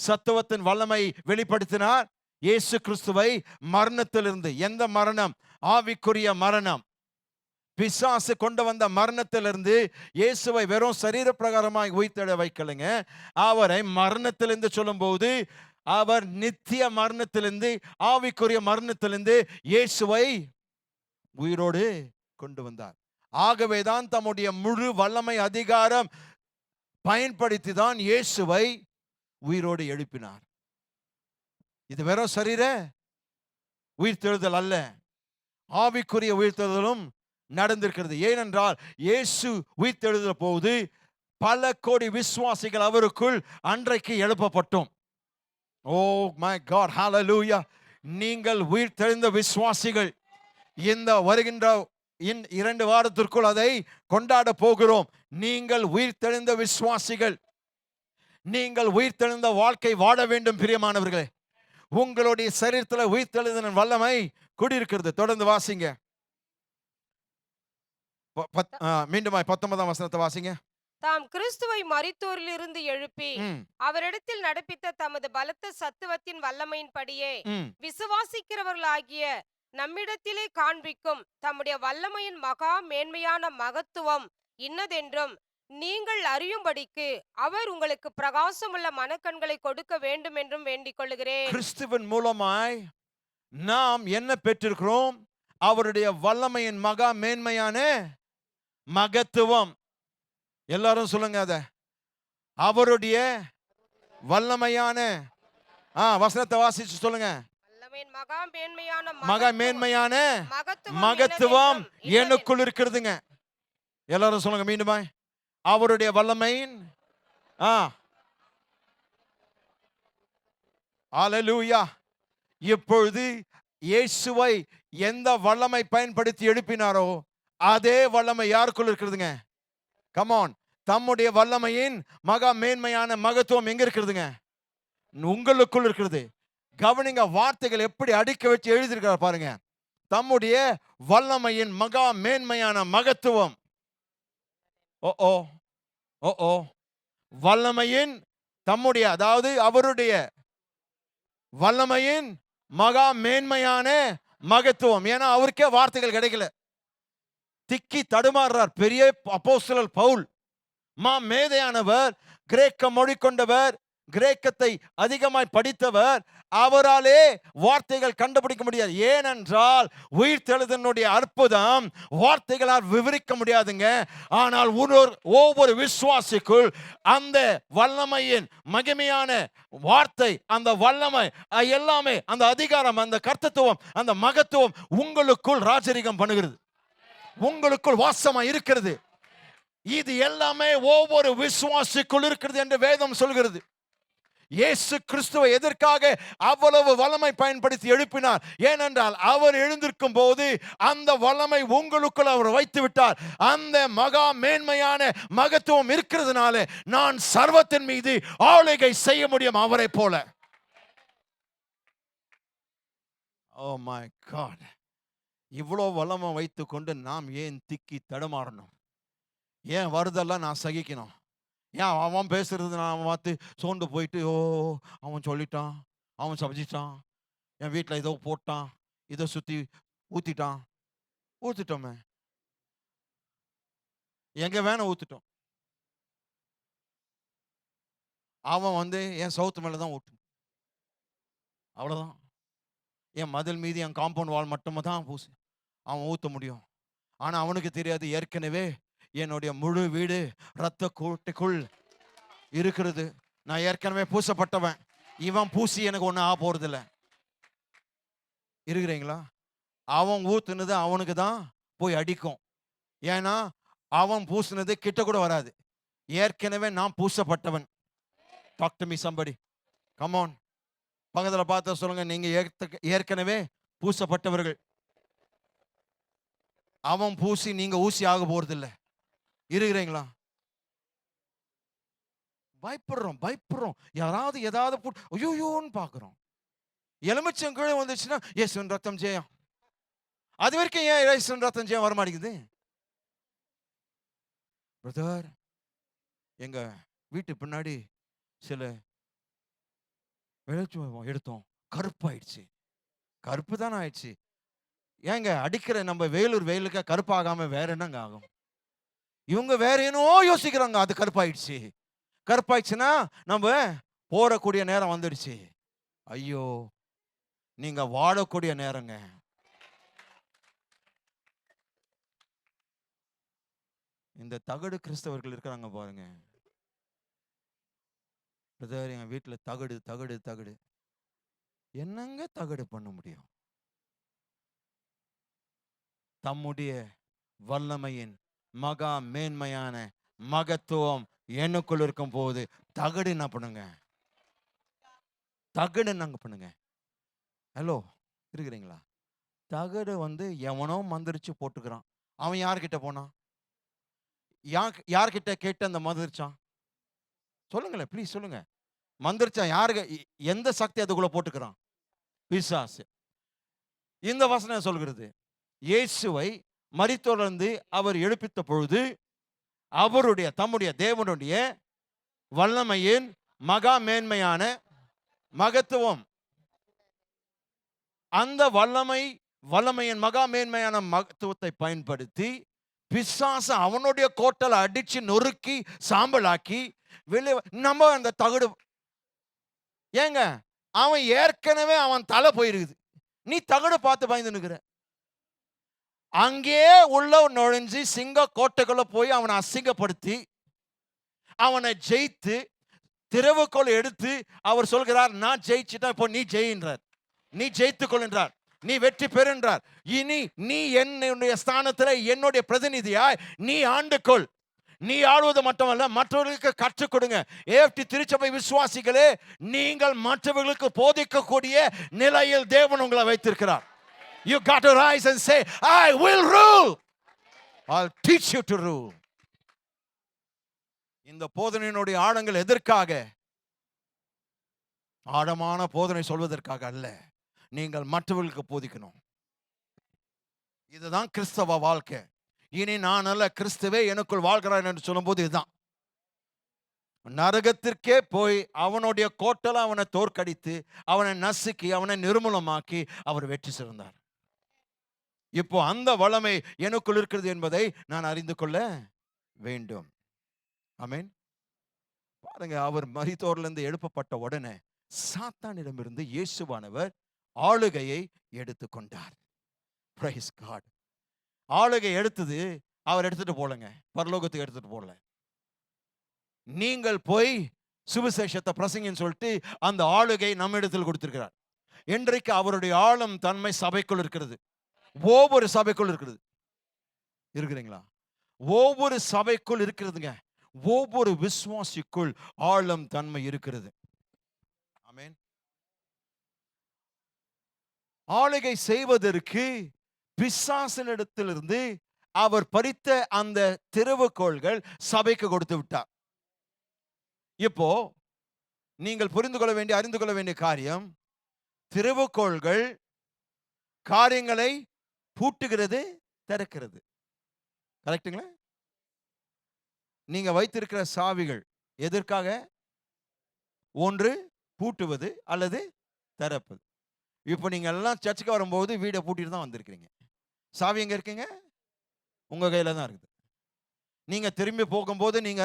சத்துவத்தின் வல்லமை வெளிப்படுத்தினார்? இயேசு கிறிஸ்துவை மரணத்திலிருந்து. எந்த மரணம்? ஆவிக்குரிய மரணம். பிசாசு கொண்டு வந்த மரணத்திலிருந்து இயேசுவை வெறும் சரீர பிரகாரமாய் உயிர்த்தெழ வைக்கலைங்க. அவரை மரணத்திலிருந்து சொல்லும்போது அவர் நித்திய மரணத்திலிருந்து ஆவிக்குரிய மரணத்திலிருந்து இயேசுவை உயிரோடு கொண்டு வந்தார். ஆகவேதான் தம்முடைய முழு வல்லமை அதிகாரம் பயன்படுத்தி தான் இயேசுவை உயிரோடு எழுப்பினார். இது வெறும் சரீர உயிர்த்தெழுதல் அல்ல, ஆவிக்குரிய உயிர்த்தெழுதலும் நடந்திருக்கிறது. ஏனென்றால் இயேசு உயிர்த்தெழுத போது பல கோடி விசுவாசிகள் அவருக்குள் அன்றைக்கு எழுப்பப்பட்டோம். ஓ மை காட், ஹalleluya. நீங்கள் உயிர்த்தெழுந்த விசுவாசிகள். இந்த வருகின்ற 2 வாரத்திற்குள் அதை கொண்டாட போகிறோம். நீங்கள் உயிர்த்தெழுந்த விசுவாசிகள். நீங்கள் உயிர்த்தெழுந்த வாழ்க்கை வாழ வேண்டும் பிரியமானவர்களே. உங்களுடைய சரீரத்தில் உயிர்த்தெழுதலின் வல்லமை குடியிருக்கிறது. தொடர்ந்து வாசிங்க. மீண்டும் 19ஆம் வசனத்தை வாசிங்க. தாம் கிறிஸ்துவை மரித்தோரிலிருந்து எழுப்பி அவரிடத்தில் நடப்பித்த தமது பலத்த சத்துவத்தின் வல்லமையின்படியே விசுவாசிக்கிறவர்களாகிய நம்மிடத்திலே காண்பிக்கும் தம்முடைய வல்லமையின் மகா மேன்மையான மகத்துவம் இன்னதென்றும் நீங்கள் அறியும்படிக்கு அவர் உங்களுக்கு பிரகாசமுள்ள மனக்கண்களை கொடுக்க வேண்டும் என்றும் வேண்டிக் கொள்கிறேன். கிறிஸ்துவின் மூலமாய் நாம் என்ன பெற்றிருக்கிறோம்? அவருடைய வல்லமையின் மகா மேன்மையான மகத்துவம். எல்லாரும் சொல்லுங்க அத. அவருடைய வல்லமையான வசனத்தை வாசிச்சு சொல்லுங்க. மகா மேன்மையான மகத்துவம் எனக்குள் இருக்கிறதுங்க. எல்லாரும் சொல்லுங்க மீண்டுமா. அவருடைய வல்லமையின் அல்லேலூயா. இப்பொழுது இயேசுவை எந்த வல்லமை பயன்படுத்தி எழுப்பினாரோ அதே வல்லமை யாருக்குள் இருக்கிறதுங்க? கமான். தம்முடைய வல்லமையின் மகா மேன்மையான மகத்துவம் எங்க இருக்கிறதுங்க? உங்களுக்குள் இருக்கிறது. கவனிங்க, வார்த்தைகள் எப்படி அடுக்க வச்சு எழுதியிருக்கார் பாருங்க. தம்முடைய வல்லமையின் மகா மேன்மையான மகத்துவம். வல்லமையின் தம்முடைய, அதாவது அவருடைய வல்லமையின் மகா மேன்மையான மகத்துவம். ஏன்னா அவருக்கே வார்த்தைகள் கிடைக்கல, திக்கி தடுமாறுறார். பெரிய அப்போஸ்தலர் பவுல், மேதையானவர், கிரேக்க மொழி கொண்டவர், கிரேக்கத்தை அதிகமாய் படித்தவர், அவராலே வார்த்தைகள் கண்டுபிடிக்க முடியாது. ஏனென்றால் உயிர்த்தெழுதலினுடைய அற்புதம் வார்த்தைகளால் விவரிக்க முடியாதுங்க. ஆனால் ஒவ்வொரு விசுவாசிக்குள் அந்த வல்லமையின் மகிமையான வார்த்தை, அந்த வல்லமை எல்லாமே, அந்த அதிகாரம், அந்த கர்த்தத்துவம், அந்த மகத்துவம் உங்களுக்குள் ராஜரிகம் பண்ணுகிறது, உங்களுக்குள் வாசமா இருக்கிறது. இது எல்லாமே ஒவ்வொரு விசுவாசிக்குள் இருக்கிறது என்று வேதம் சொல்கிறது. இயேசு கிறிஸ்துவை எதற்காக அவ்வளவு வல்லமை பயன்படுத்தி எழுப்பினார்? ஏனென்றால் அவர் எழுந்திருக்கும் போது அந்த வல்லமை உங்களுக்குள் அவர் வைத்து விட்டார். அந்த மகா மேன்மையான மகத்துவம் இருக்கிறதுனால நான் சர்வத்தின் மீது ஆளுகை செய்ய முடியும் அவரை போல. ஓ மை காட், இவ்வளோ வல்லமை வைத்துக் கொண்டு நாம் ஏன் திக்கி தடுமாறணும்? ஏன் வருதெல்லாம் நான் சகிக்கணும்? ஏன் அவன் பேசுறது நான் பார்த்து சோர்ந்து போயிட்டு, ஓ அவன் சொல்லிட்டான், அவன் சமைச்சிட்டான், என் வீட்டில் ஏதோ போட்டான், இதை சுற்றி ஊற்றிட்டோமே, எங்கே வேணா ஊற்றிட்டோம். அவன் என் சவுத்து மேலே தான் ஊட்டும், அவ்வளோதான். என் மதில் மீது, என் காம்பவுண்ட் வால் மட்டுமே தான் பூசி அவன் ஊற்ற முடியும். ஆனால் அவனுக்கு தெரியாது, ஏற்கனவே என்னுடைய முழு வீடு இரத்த கோட்டைக்குள் இருக்கிறது. நான் ஏற்கனவே பூசப்பட்டவன். இவன் பூசி எனக்கு ஒன்றும் ஆக போறதில்லை. இருக்கிறீங்களா? அவன் ஊத்துனது அவனுக்கு தான் போய் அடிக்கும். ஏன்னா அவன் பூசினது கிட்ட கூட வராது. ஏற்கனவே நான் பூசப்பட்டவன். Talk to me somebody. Come on. பக்கத்தில் பார்த்து சொல்லுங்க, நீங்க ஏற்கனவே பூசப்பட்டவர்கள். அவன் பூசி நீங்க ஊசி ஆக போறதில்லை. இருக்கிறீங்களா? பயப்படுறோம். யாராவது ஏதாவது ஐயோன்னு பார்க்குறோம். எலுமிச்சம் கீழே வந்துச்சுன்னா இயேசுவின் ரத்தம் ஜெயம். அது வரைக்கும் ஏன் இயேசுவின் ரத்தம் ஜெயம் வரமாட்டேங்குது? பிரதர், எங்க வீட்டு பின்னாடி சில வெளிச்சம் எடுத்தோம், கருப்பாயிடுச்சு. கருப்பு தானே ஆயிடுச்சு. ஏங்க அடிக்கிற நம்ம வேலூர் வெயிலுக்கு கருப்பாகாம வேற என்னங்க ஆகும்? இவங்க வேற ஏனோ யோசிக்கிறாங்க. அது கருப்பாயிடுச்சு. கருப்பாயிடுச்சுன்னா நம்ம போறக்கூடிய நேரம் வந்துடுச்சு. ஐயோ, நீங்க வாழக்கூடிய நேரங்க. இந்த தகடு கிறிஸ்தவர்கள் இருக்கிறாங்க பாருங்க. பிரதர், எங்க வீட்டுல தகடு. என்னங்க தகடு பண்ண முடியும்? தம்முடைய வல்லமையின் மகா மேன்மையான மகத்துவம் எனக்குள் இருக்கும் போது தகடு என்ன பண்ணுங்க? தகடு என்னங்க பண்ணுங்க? ஹலோ, இருக்கிறீங்களா? தகடு எவனோ மந்திரிச்சு போட்டுக்கிறான். அவன் யார்கிட்ட போனான்? யார்கிட்ட கேட்டு அந்த மந்திரிச்சான்? சொல்லுங்களேன், ப்ளீஸ் சொல்லுங்க. மந்திரிச்சான் யாருக்கு? எந்த சக்தி அதுக்குள்ள போட்டுக்கிறான்? பிசாசு. இந்த வசனம் சொல்கிறது, இயேசுவை மரித்தோரிலிருந்து அவர் எழுப்பித்த பொழுது தம்முடைய தேவனுடைய வல்லமையின் மகா மேன்மையான மகத்துவம், அந்த வல்லமையின் மகா மேன்மையான மகத்துவத்தை பயன்படுத்தி பிசாசு அவனுடைய கோட்டலை அடிச்சு நொறுக்கி சாம்பலாக்கி வெளியே நம்ம அந்த தகடு. ஏங்க, அவன் ஏற்கனவே அவன் தலை போயிருக்குது. நீ தகடு பார்த்து பயந்து நிற்கிற. அங்கே உள்ள நுழைஞ்சு சிங்க கோட்டைக்குள்ள போய் அவனை அசிங்கப்படுத்தி அவனை ஜெயித்து திறவுகோல் எடுத்து அவர் சொல்கிறார், நான் ஜெயிச்சுட்டா, இப்போ நீ ஜெயின்றார், நீ ஜெயித்துக்கொள் என்றார், நீ வெற்றி பெறுன்றார். இனி நீ என்னுடைய ஸ்தானத்தில் என்னுடைய பிரதிநிதியாய் நீ ஆண்டுகொள். நீ ஆளுவது மட்டுமல்ல, மற்றவர்களுக்கு கற்றுக் கொடுங்க. ஏஎஃப்டி திருச்சபை விசுவாசிகளே, நீங்கள் மற்றவர்களுக்கு போதிக்கக்கூடிய நிலையில் தேவன் உங்களை வைத்திருக்கிறார். You got to rise and say, I will rule. I'll teach you to rule. இந்த போதனையினுடைய ஆழங்கள் எதற்காக? ஆழமான போதனை சொல்வதற்காக அல்ல, நீங்கள் மற்றவர்களுக்கு போதிக்கணும். இதுதான் கிறிஸ்தவ வாழ்க்கை. இனி நான் அல்ல, கிறிஸ்துவே எனக்குள் வாழ்கிறான் என்று சொல்லும்போது இதுதான். நரகத்திற்கே போய் அவனுடைய கோட்டலை அவனை தோற்கடித்து அவனை நசுக்கி அவனை நிர்மூலமாக்கி அவர் வெற்றி சிறந்தார். இப்போ அந்த வல்லமை எனக்குள் இருக்கிறது என்பதை நான் அறிந்து கொள்ள வேண்டும். ஆமென். பாருங்க, அவர் மரித்தோரிலிருந்து எழுப்பப்பட்ட உடனே சாத்தானிடமிருந்து இயேசுவானவர் ஆளுகையை எடுத்துக்கொண்டார். Praise God. ஆளுகை எடுத்தது அவர் எடுத்துட்டு போலங்க, பரலோகத்துக்கு எடுத்துட்டு போல. நீங்கள் போய் சுவிசேஷத்தை பிரசங்கின்னு சொல்லிட்டு அந்த ஆளுகை நம்ம இடத்தில் கொடுத்திருக்கிறார். இன்றைக்கு அவருடைய ஆளும் தன்மை சபைக்குள் இருக்கிறது. ஒவ்வொரு சபைக்குள் இருக்கிறது. இருக்கிறீங்களா? ஒவ்வொரு சபைக்குள் இருக்கிறதுங்க. ஒவ்வொரு விசுவாசிக்குள் ஆளும் தன்மை இருக்கிறது. ஆமென். ஆளுகை செய்வதற்கு பிசாசினிடத்திலிருந்து அவர் பறித்த அந்த திறவுகோல்கள் சபைக்கு கொடுத்து விட்டார். இப்போ நீங்கள் புரிந்து கொள்ள வேண்டிய, அறிந்து கொள்ள வேண்டிய காரியம், திறவுகோல்கள் காரியங்களை பூட்டுகிறது, திறக்கிறது. கரெக்ட்டுங்களா? நீங்க வைத்திருக்கிற சாவிகள் எதற்காக? ஒன்று பூட்டுவது அல்லது திறப்பது. இப்போ நீங்க எல்லாம் சர்ச்சுக்கு வரும்போது வீடை பூட்டிட்டு தான் வந்திருக்கிறீங்க. சாவி எங்க இருக்குங்க? உங்க கையில தான் இருக்குது. நீங்க திரும்பி போகும்போது நீங்க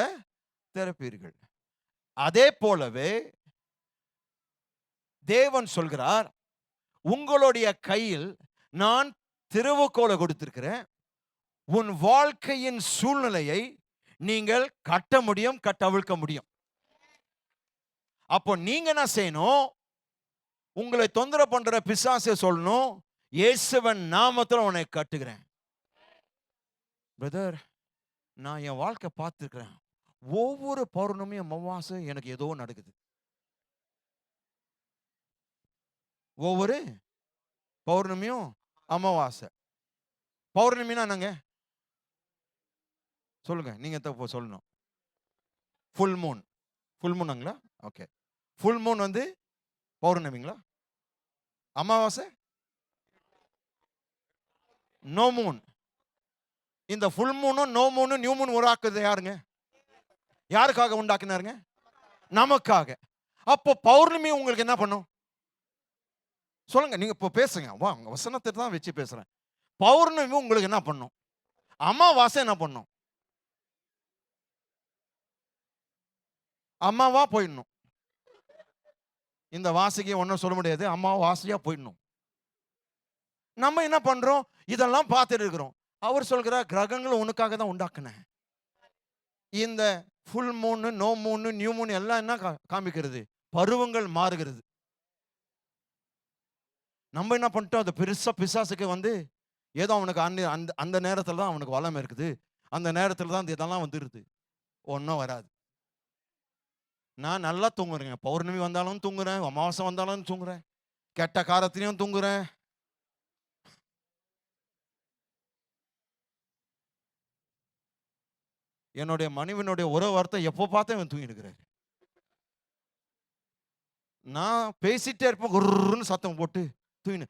திறப்பீர்கள். அதே போலவே தேவன் சொல்கிறார், உங்களுடைய கையில் நான் திறவுகோலை கொடுத்திருக்கிறேன். உன் வாழ்க்கையின் சூழ்நிலையை நீங்கள் கட்ட முடியும், கட்டவிழ்க்க முடியும். அப்போ நீங்க என்ன செய்யணும்? உங்களை தொந்தரவு பண்ற பிசாசை சொல்லணும், இயேசுவின் நாமத்தில் உன்னை கட்டுகிறேன். பிரதர், நான் என் வாழ்க்கை பார்த்துருக்கிறேன். ஒவ்வொரு பௌர்ணமியும் அமாவாசை எனக்கு ஏதோ நடக்குது. ஒவ்வொரு பௌர்ணமியும் அமாவாசை. பௌர்ணமினா என்னங்க? சொல்லுங்க, நீங்க சொல்லணும். Full moon. ஃபுல் மூனுங்களா? ஓகே. ஃபுல் மூன் வந்து பௌர்ணமிங்களா? அமாவாசை நோ மூன். இந்த ஃபுல் மூனும் நோ மூனும் நியூ மூன் உருவாக்குறது யாருங்க? யாருக்காக உண்டாக்குனாருங்க? நமக்காக. அப்போ பௌர்ணமி உங்களுக்கு என்ன பண்ணும்? சொல்லுங்க, நீங்க இப்போ பேசுங்க. வாங்க, வசனத்தை தான் வச்சு பேசுறேன். பௌர்ணமி உங்களுக்கு என்ன பண்ணும்? அமாவாசை என்ன பண்ணும்? அம்மாவா போயிடணும். இந்த வாசிக்கு ஒன்றும் சொல்ல முடியாது, அம்மாவா வாசியா போயிடணும். நம்ம என்ன பண்றோம்? இதெல்லாம் பார்த்துட்டு இருக்கிறோம். அவர் சொல்கிறார், கிரகங்கள் உனக்காக தான் உண்டாக்குனேன். இந்த ஃபுல் மூணு, நோ மூணு, நியூ மூணு எல்லாம் என்ன காமிக்கிறது? பருவங்கள் மாறுகிறது. நம்ம என்ன பண்ணிட்டோம்? அது பெருசா பிசாசுக்கு வந்து ஏதோ அவனுக்கு அந்த நேரத்தில் தான் அவனுக்கு வளம் இருக்குது, அந்த நேரத்தில் தான் இதெல்லாம் வந்துடுது. ஒன்றும் வராது. நான் நல்லா தூங்குறேங்க. பௌர்ணமி வந்தாலும் தூங்குறேன், அமாவாசை வந்தாலும் தூங்குறேன், கெட்ட காரத்திலையும் தூங்குறேன். என்னுடைய மனைவினுடைய ஒரு வார்த்தை எப்போ பார்த்தா இவன் தூங்கி இருக்கிறார். நான் பேசிட்டே இருப்பேன், குருன்னு சத்தம் போட்டு தூங்கினு.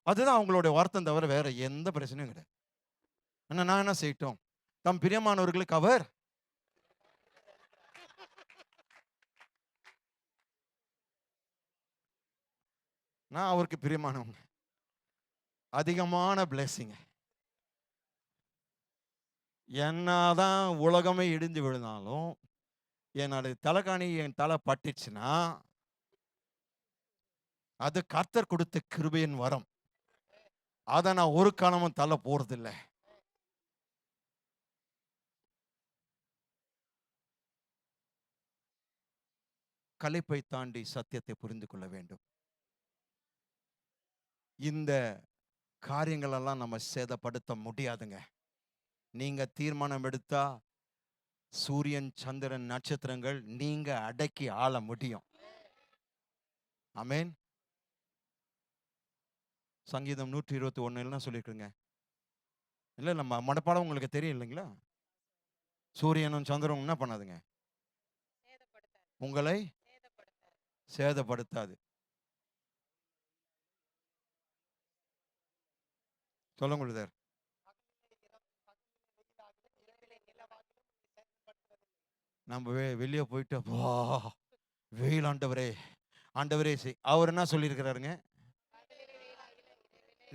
அதுதான் அவங்களுடைய வார்த்தை, தவிர வேற எந்த பிரச்சனையும் கிடையாது. ஆனால் நான் என்ன செய்யட்டும்? தம் பிரியமானவர்களுக்கு அவர் நான் அவருக்கு பிரியமானவங்க. அதிகமான பிளெஸிங். என்னதான் உலகமே இடிஞ்சு விழுந்தாலும் என்னுடைய தலைகாணி என் தலை பட்டுச்சுன்னா அது கர்த்தர் கொடுத்த கிருபையின் வரம். அதை நான் ஒரு காலமும் தலை போறதில்லை. கலைப்பை தாண்டி சத்தியத்தை புரிந்து கொள்ள வேண்டும். இந்த காரியங்கள் எல்லாம் நம்ம சேதப்படுத்த முடியாதுங்க. நீங்க தீர்மானம் எடுத்தா சூரியன், சந்திரன், நட்சத்திரங்கள் நீங்க அடக்கி ஆள முடியும். ஆமென். சங்கீதம் 121 சொல்லியிருக்குங்க. இல்லை, நம்ம மனப்பாடம் உங்களுக்கு தெரியும் இல்லைங்களா? சூரியனும் சந்திரனும் என்ன பண்ணாதுங்க? உங்களை சேதப்படுத்தாது. சொல்லுங்க பிரதர். நம்ம வெளியே போயிட்டு வெயில் ஆண்டவரே, ஆண்டவரே அவர் என்ன சொல்லியிருக்கிறாருங்க?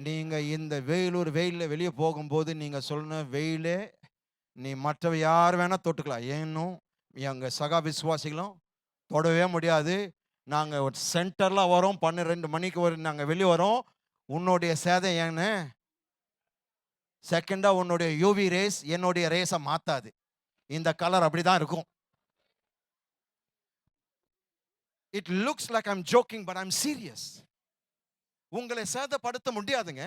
நீங்க இந்த வெயிலில் வெளியே போகும்போது நீங்க சொன்ன வெயிலே, நீ மற்றவை யார் வேணா தொட்டுக்கலாம், ஏன்னும் எங்க சகா விசுவாசிகளும் தொடவே முடியாது. நாங்க ஒரு சென்டர்ல வரோம், 12 மணிக்கு நாங்க வெளியே வரோம். உன்னுடைய சேதம் என்ன செகண்டா உன்னுடைய யூவி ரேஸ் என்னுடைய ரேஸை மாத்தாது. இந்த கலர் அப்படிதான் இருக்கும். It looks like I'm joking but I'm serious. உங்களை சேதப்படுத்த முடியாதுங்க.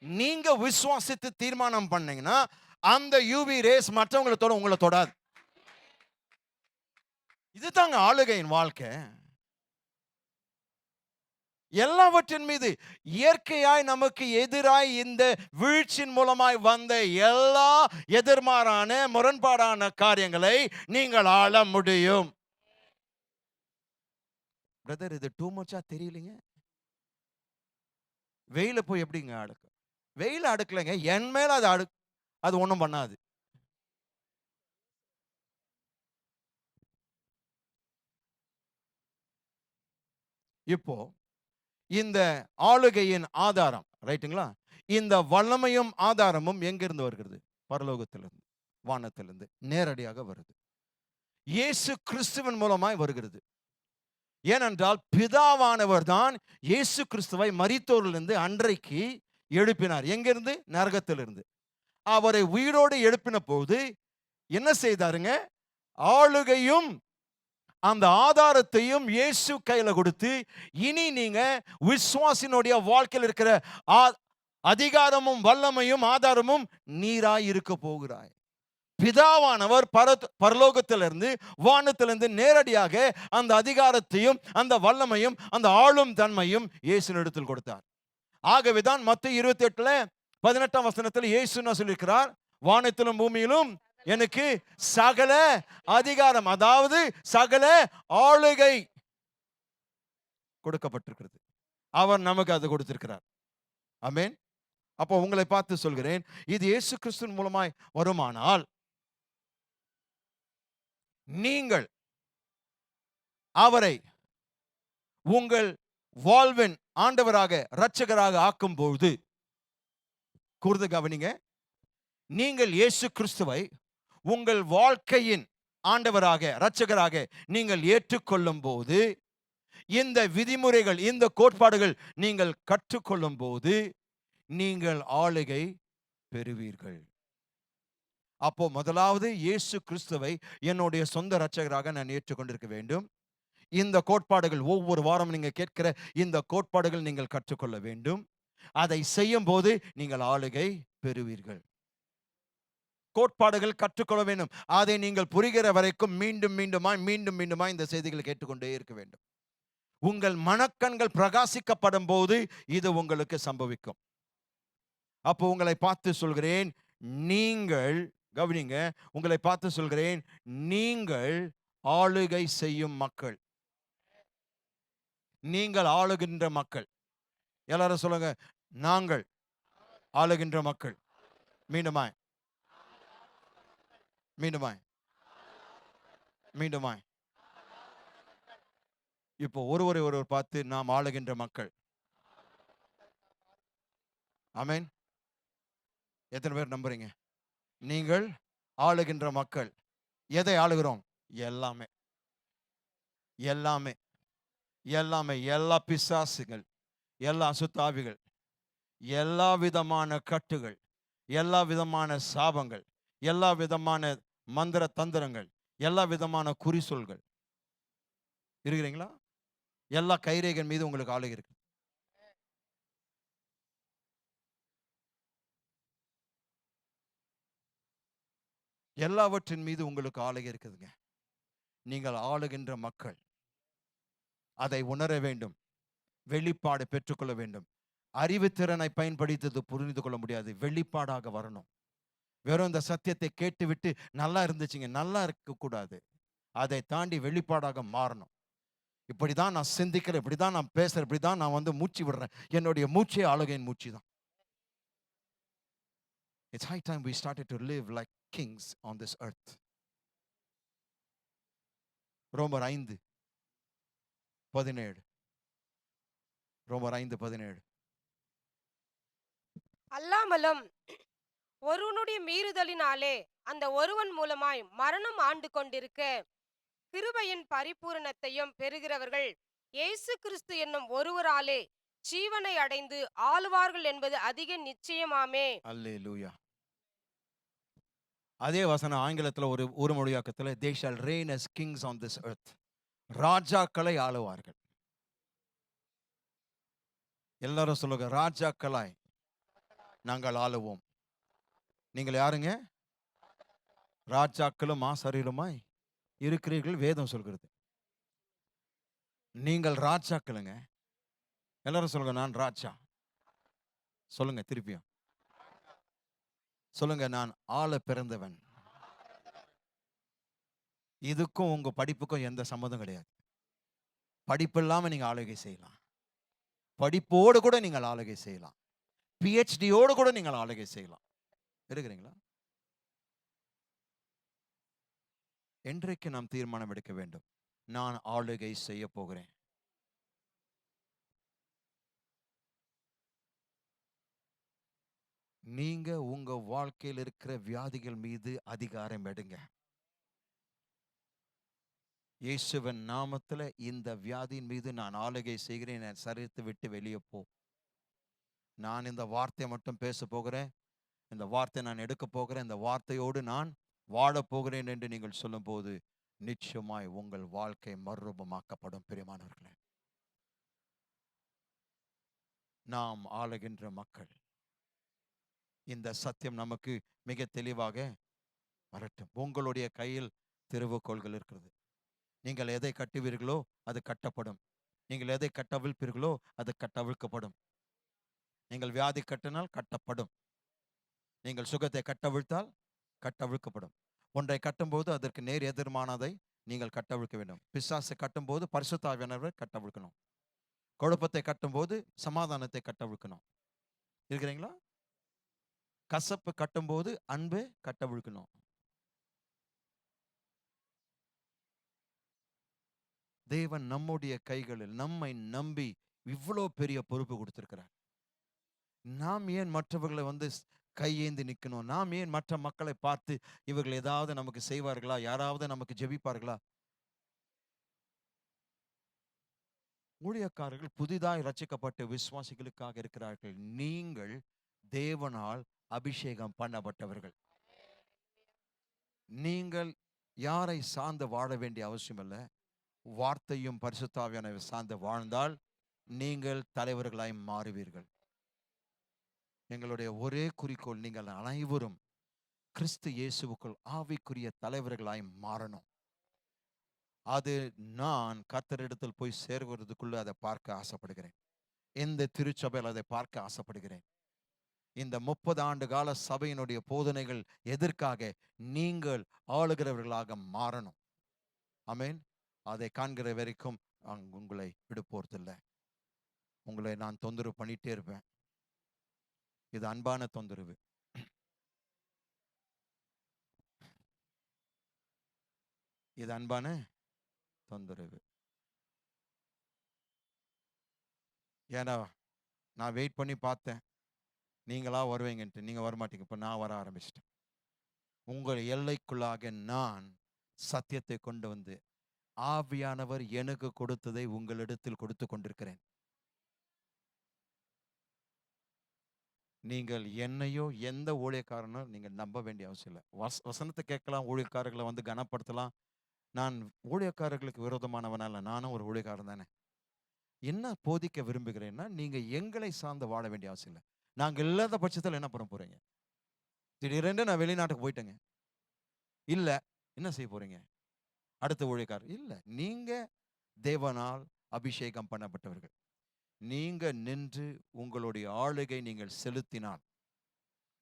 நீங்க விசுவாசித்து தீர்மானம் பண்ணீங்கன்னா அந்த யூவி ரேஸ் மற்றவங்களை தொட உங்களை தொடாது. இதுதாங்க ஆளுகையின் வாழ்க்கை. எல்லாவற்றின் மீது இயற்கையாய் நமக்கு எதிராய் இந்த வீழ்ச்சியின் மூலமாய் வந்த எல்லா எதிர்மாறான முரண்பாடான காரியங்களை நீங்கள் ஆள முடியும். பிரதர், இது டூ மச்சா தெரியலங்க. வெயில போய் எப்படிங்க அடுக்க? வெயில அடுக்கலைங்க, என் மேல அது அது ஒண்ணும் பண்ணாது. இப்போ இந்த ஆளுகையின் ஆதாரம் ரைட்டுங்களா? இந்த வல்லமையும் ஆதாரமும் எங்கிருந்து வருகிறது? பரலோகத்திலிருந்து, வானத்திலிருந்து நேரடியாக வருது. இயேசு கிறிஸ்துவின் மூலமாய் வருகிறது. ஏனென்றால் பிதாவானவர் தான் இயேசு கிறிஸ்துவை மரித்தோரிலிருந்து அன்றைக்கு எழுப்பினார். எங்கிருந்து? நரகத்திலிருந்து. அவரை உயிரோடு எழுப்பின போது என்ன செய்தாருங்க? ஆளுகையும் அந்த ஆதாரத்தையும் இயேசு கையில கொடுத்து, இனி நீங்க விசுவாசினுடைய வாழ்க்கையில் இருக்கிற அதிகாரமும் வல்லமையும் ஆதாரமும் நீராய் இருக்க போகிறாய். பிதாவானவர் பரலோகத்திலிருந்து வானத்திலிருந்து நேரடியாக அந்த அதிகாரத்தையும் அந்த வல்லமையும் அந்த ஆளும் தன்மையும் இயேசுவினிடத்தில் கொடுத்தார். ஆகவேதான் மத்தேயு 28:18 வசனத்தில் இயேசு என்ன சொல்லியிருக்கிறார்? வானத்திலும் பூமியிலும் எனக்கு சகல அதிகாரம், அதாவது சகல ஆளுகை கொடுக்கப்பட்டிருக்கிறது. அவர் நமக்கு அது கொடுத்திருக்கிறார். ஆமென். அப்போ உங்களை பார்த்து சொல்கிறேன், இது இயேசு கிறிஸ்துவின் மூலமாய் வருமானால் நீங்கள் அவரை உங்கள் வாழ்வின் ஆண்டவராக இரட்சகராக ஆக்கும் பொழுது, கூர்ந்து கவனிங்க, நீங்கள் இயேசு கிறிஸ்துவை உங்கள் வாழ்க்கையின் ஆண்டவராக இரட்சகராக நீங்கள் ஏற்றுக்கொள்ளும் போது, இந்த விதிமுறைகள் இந்த கோட்பாடுகள் நீங்கள் கற்றுக்கொள்ளும் போது நீங்கள் ஆளுகை பெறுவீர்கள். அப்போ முதலாவது இயேசு கிறிஸ்துவை என்னுடைய சொந்த இரட்சகராக நான் ஏற்றுக்கொண்டிருக்க வேண்டும். இந்த கோட்பாடுகள் ஒவ்வொரு வாரம் நீங்க கேட்கிற இந்த கோட்பாடுகள் நீங்கள் கற்றுக்கொள்ள வேண்டும். அதை செய்யும் போது நீங்கள் ஆளுகை பெறுவீர்கள். கோட்பாடுகள் கற்றுக்கொள்ள வேண்டும். அதை நீங்கள் புரிகிற வரைக்கும் மீண்டும் மீண்டுமாய் இந்த செய்திகளை கேட்டுக்கொண்டே இருக்க வேண்டும். உங்கள் மனக்கண்கள் பிரகாசிக்கப்படும் போது இது உங்களுக்கு சம்பவிக்கும். அப்போ உங்களை பார்த்து சொல்கிறேன், நீங்கள் கவனிங்க, உங்களை பார்த்து சொல்கிறேன், நீங்கள் ஆளுகை செய்யும் மக்கள். நீங்கள் ஆளுகின்ற மக்கள். எல்லாரும் சொல்லுங்க, நாங்கள் ஆளுகின்ற மக்கள். மீண்டுமாய் இப்போ ஒருவர் பார்த்து நாம் ஆளுகின்ற மக்கள். ஆமென். எத்தனை பேர் நம்புறீங்க? நீங்கள் ஆளுகின்ற மக்கள். எதை ஆளுகிறோம்? எல்லாமே எல்லாமே எல்லாமே எல்லா பிசாசுகள், எல்லா அசுத்தாவிகள், எல்லா விதமான கட்டுகள், எல்லா விதமான சாபங்கள், எல்லா விதமான மந்திர தந்திரங்கள், எல்லா விதமான குறிசொல்கள். இருக்கிறீங்களா? எல்லா கைரேகன் மீது உங்களுக்கு ஆளுகை இருக்கு. எல்லாவற்றின் மீது உங்களுக்கு ஆளுகை இருக்குதுங்க. நீங்கள் ஆளுகின்ற மக்கள். அதை உணர வேண்டும், வெளிப்பாடு பெற்றுக்கொள்ள வேண்டும். அறிவுத்திறனை பயன்படுத்தி புரிந்து கொள்ள முடியாது, வெளிப்பாடாக வரணும். வெறும் இந்த சத்தியத்தை கேட்டுவிட்டு நல்லா இருந்துச்சுங்க, நல்லா இருக்க கூடாது. அதை தாண்டி வெளிப்பாடாக மாறணும். இப்படிதான் நான் சிந்திக்கிறேன், இப்படிதான் நான் பேசுறேன், இப்படிதான் நான் மூச்சு விடுறேன், என்னுடைய மூச்சே ஆளுகையின் மூச்சு தான். It's high time we started to live like kings on this earth. ரோமர் 5:17. ரோமர் 5:17. அல்லாமலும் ஒருவனுடைய மீறுதலினாலே அந்த ஒருவன் மூலமாய் மரணம் ஆண்டு கொண்டிருக்க, கிருபையின் பரிபூரணத்தையும் பெறுகிறவர்கள் இயேசு கிறிஸ்து என்னும் ஒருவராலே ஜீவனை அடைந்து ஆளுவார்கள் என்பது அதிக நிச்சயமாமே. அல்லேலூயா. அதே வசனம் ஆங்கிலத்துல ஒரு மொழியாக்கத்துல they shall reign as kings on this earth. ராஜாக்களை ஆளுவார்கள். எல்லாரும் சொல்லுங்க, ராஜாக்களாய் நாங்கள் ஆளுவோம். நீங்கள் யாருங்க? ராஜாக்களும் ஆசாரியருமாய் இருக்கிறீர்கள் வேதம் சொல்கிறது. நீங்கள் ராஜாக்களுங்க. எல்லாரும் சொல்லுங்க, நான் ராஜா. சொல்லுங்க திருப்பியும் சொல்லுங்க, நான் ஆள பிறந்தவன். இதுக்கும் உங்க படிப்புக்கும் எந்த சம்மந்தம் கிடையாது. படிப்பு இல்லாம நீங்க ஆளுகை செய்யலாம். படிப்போடு கூட நீங்கள் ஆளுகை செய்யலாம். பிஹெச்டியோடு கூட நீங்கள் ஆளுகை செய்யலாம். இருக்கிறீங்களா? என்றைக்கு நாம் தீர்மானம் எடுக்க வேண்டும், நான் ஆளுகை செய்ய போகிறேன். நீங்க உங்க வாழ்க்கையில் இருக்கிற வியாதிகள் மீது அதிகாரம் எடுங்க. இயேசுவின் நாமத்துல இந்த வியாதியின் மீது நான் ஆளுகை செய்கிறேன். என் சரீரத்தை விட்டு வெளியே போ. நான் இந்த வார்த்தையை மட்டும் பேச போகிறேன். இந்த வார்த்தை நான் எடுக்க போகிறேன். இந்த வார்த்தையோடு நான் வாழப் போகிறேன் என்று நீங்கள் சொல்லும்போது நிச்சயமாய் உங்கள் வாழ்க்கை மறுரூபமாக்கப்படும். பிரியமானவர்களே, நாம் ஆளுகின்ற மக்கள். இந்த சத்தியம் நமக்கு மிக தெளிவாக வரட்டும். உங்களுடைய கையில் திறவுகோல்கள் இருக்கிறது. நீங்கள் எதை கட்டுவீர்களோ அது கட்டப்படும். நீங்கள் எதை கட்டவிழ்ப்பீர்களோ அது கட்டவிழ்க்கப்படும். நீங்கள் வியாதி கட்டினால் கட்டப்படும். நீங்கள் சுகத்தை கட்டவிழ்த்தால் கட்டவிழ்க்கப்படும். ஒன்றை கட்டும்போது அதற்கு நேர் எதிர்மானதை நீங்கள் கட்டவிழ்க்க வேண்டும். பிசாசை கட்டும்போது பரிசுத்த ஆவியானவரை கட்டவிழ்க்கணும். குழப்பத்தை கட்டும்போது சமாதானத்தை கட்டவிழ்க்கணும். இருக்கிறீங்களா? கசப்பு கட்டும்போது அன்பு கட்டவிழ்க்கணும். தேவன் நம்முடைய கைகளில் நம்மை நம்பி இவ்வளோ பெரிய பொறுப்பு கொடுத்திருக்கிறார். நாம் ஏன் மற்றவர்களை கையேந்தி நிற்கணும்? நாம் ஏன் மற்ற மக்களை பார்த்து இவர்கள் ஏதாவது நமக்கு செய்வார்களா, யாராவது நமக்கு ஜெபிப்பார்களா? ஊழியக்காரர்கள் புதிதாய் ரட்சிக்கப்பட்ட விசுவாசிகளுக்காக இருக்கிறார்கள். நீங்கள் தேவனால் அபிஷேகம் பண்ணப்பட்டவர்கள். நீங்கள் யாரை சார்ந்து வாழ வேண்டிய அவசியம் இல்லை. வார்த்தையும் பரிசுத்த ஆவியானவரை சார்ந்து வாழ்ந்தால் நீங்கள் தலைவர்களாய் மாறுவீர்கள். எங்களுடைய ஒரே குறிக்கோள், நீங்கள் அனைவரும் கிறிஸ்து இயேசுவுக்குள் ஆவிக்குரிய தலைவர்களாய் மாறணும். அது நான் கர்த்தரிடத்தில் போய் சேர்வதற்குள்ள அதை பார்க்க ஆசைப்படுகிறேன். இந்த திருச்சபையில் அதை பார்க்க ஆசைப்படுகிறேன். இந்த 30 ஆண்டு கால சபையினுடைய போதனைகள் எதற்காக? நீங்கள் ஆளுகிறவர்களாக மாறணும். ஆமென். அதை காண்கிற வரைக்கும் உங்களை விடுப்போர்தில்லை. உங்களை நான் தொந்தரவு பண்ணிட்டே இருப்பேன். இது அன்பான தொந்தரவு. இது அன்பான தொந்தரவு. ஏன்னா நான் வெயிட் பண்ணி பார்த்தேன், நீங்களா வருவீங்கன்ட்டு. நீங்க வரமாட்டீங்க. இப்ப நான் வர ஆரம்பிச்சிட்டேன். உங்கள் எல்லைக்குள்ளாக நான் சத்தியத்தை கொண்டு வந்து ஆவியானவர் எனக்கு கொடுத்ததை உங்களிடத்தில் கொடுத்து கொண்டிருக்கிறேன். நீங்கள் என்னையோ எந்த ஊழியக்காரனோ நீங்கள் நம்ப வேண்டிய அவசியம் இல்லை. வசனத்தை கேட்கலாம், ஊழியக்காரர்களை கனப்படுத்தலாம். நான் ஊழியக்காரர்களுக்கு விரோதமானவனால, நானும் ஒரு ஊழியக்காரன் தானே. என்ன போதிக்க விரும்புகிறேன்னா, நீங்க எங்களை சார்ந்து வாழ வேண்டிய அவசியம் இல்லை. நாங்க இல்லாத பட்சத்தில் என்ன பண்ண போறீங்க? திடீரென்று நான் வெளிநாட்டுக்கு போயிட்டேங்க, இல்ல என்ன செய்ய போறீங்க? அடுத்த ஊழியக்காரர் இல்ல. நீங்க தேவனால் அபிஷேகம் பண்ணப்பட்டவர்கள். நீங்க நின்று உங்களுடைய ஆளுகை நீங்கள் செலுத்தினால்,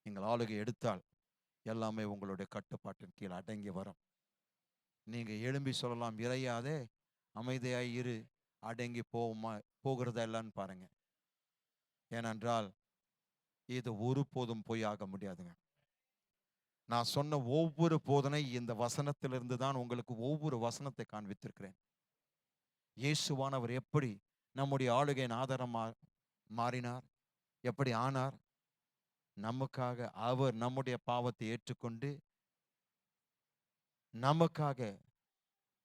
நீங்கள் ஆளுகை எடுத்தால் எல்லாமே உங்களுடைய கட்டுப்பாட்டின் கீழ் அடங்கி வரும். நீங்க எழும்பி சொல்லலாம், இறையாதே, அமைதியாய் இரு, அடங்கி போகிறதா இல்லைன்னு பாருங்க. ஏனென்றால் இது ஒருபோதும் பொய்யாக முடியாதுங்க. நான் சொன்ன ஒவ்வொரு போதனை இந்த வசனத்திலிருந்து தான் உங்களுக்கு ஒவ்வொரு வசனத்தை காண்பித்திருக்கிறேன். இயேசுவானவர் எப்படி நம்முடைய ஆளுகையின் ஆதாரமா மாறினார், எப்படி ஆனார்? நமக்காக அவர் நம்முடைய பாவத்தை ஏற்றுக்கொண்டு நமக்காக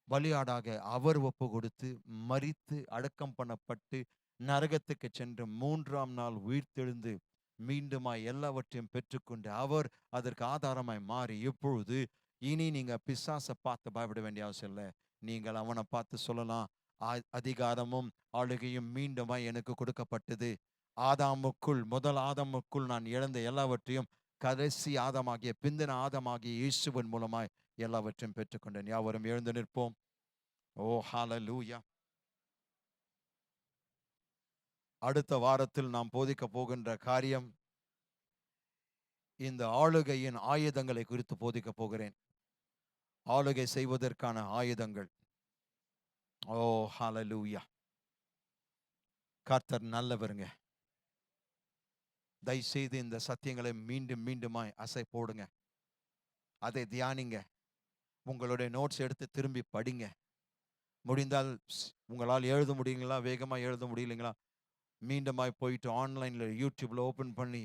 பலியாடாக அவர் ஒப்பு கொடுத்து மரித்து அடக்கம் பண்ணப்பட்டு நரகத்துக்கு சென்று 3ஆம் நாள் உயிர்த்தெழுந்து மீண்டுமாய் எல்லாவற்றையும் பெற்றுக்கொண்டு அவர் அதற்கு ஆதாரமாய் மாறி இப்பொழுது இனி நீங்க பிசாசை பார்த்து பயப்பட வேண்டிய அவசியம் இல்லை. நீங்கள் அவனை பார்த்து சொல்லலாம், அதிகாரமும் ஆளுகையும் மீண்டுமாய் எனக்கு கொடுக்கப்பட்டது. முதல் ஆதாமுக்குள் நான் இழந்த எல்லாவற்றையும் கடைசி ஆதாமாகிய பிந்தின ஆதாமாகிய இயேசுவின் மூலமாய் எல்லாவற்றையும் பெற்றுக்கொண்டேன். யாவரும் எழுந்து நிற்போம். ஓ ஹல்லேலூயா. அடுத்த வாரத்தில் நாம் போதிக்க போகின்ற காரியம் இந்த ஆளுகையின் ஆயுதங்களை குறித்து போதிக்க போகிறேன். ஆளுகை செய்வதற்கான ஆயுதங்கள். ஓ ஹல்லேலூயா. கர்த்தர் நல்லவருங்க. தயவுசெய்து இந்த சத்தியங்களை மீண்டும் மீண்டுமாய் அசை போடுங்க, அதை தியானிங்க, உங்களுடைய நோட்ஸ் எடுத்து திரும்பி படிங்க. முடிந்தால் உங்களால் எழுத முடியுங்களா, வேகமாக எழுத முடியலைங்களா, மீண்டுமாய் போயிட்டு ஆன்லைனில் யூடியூப்ல ஓப்பன் பண்ணி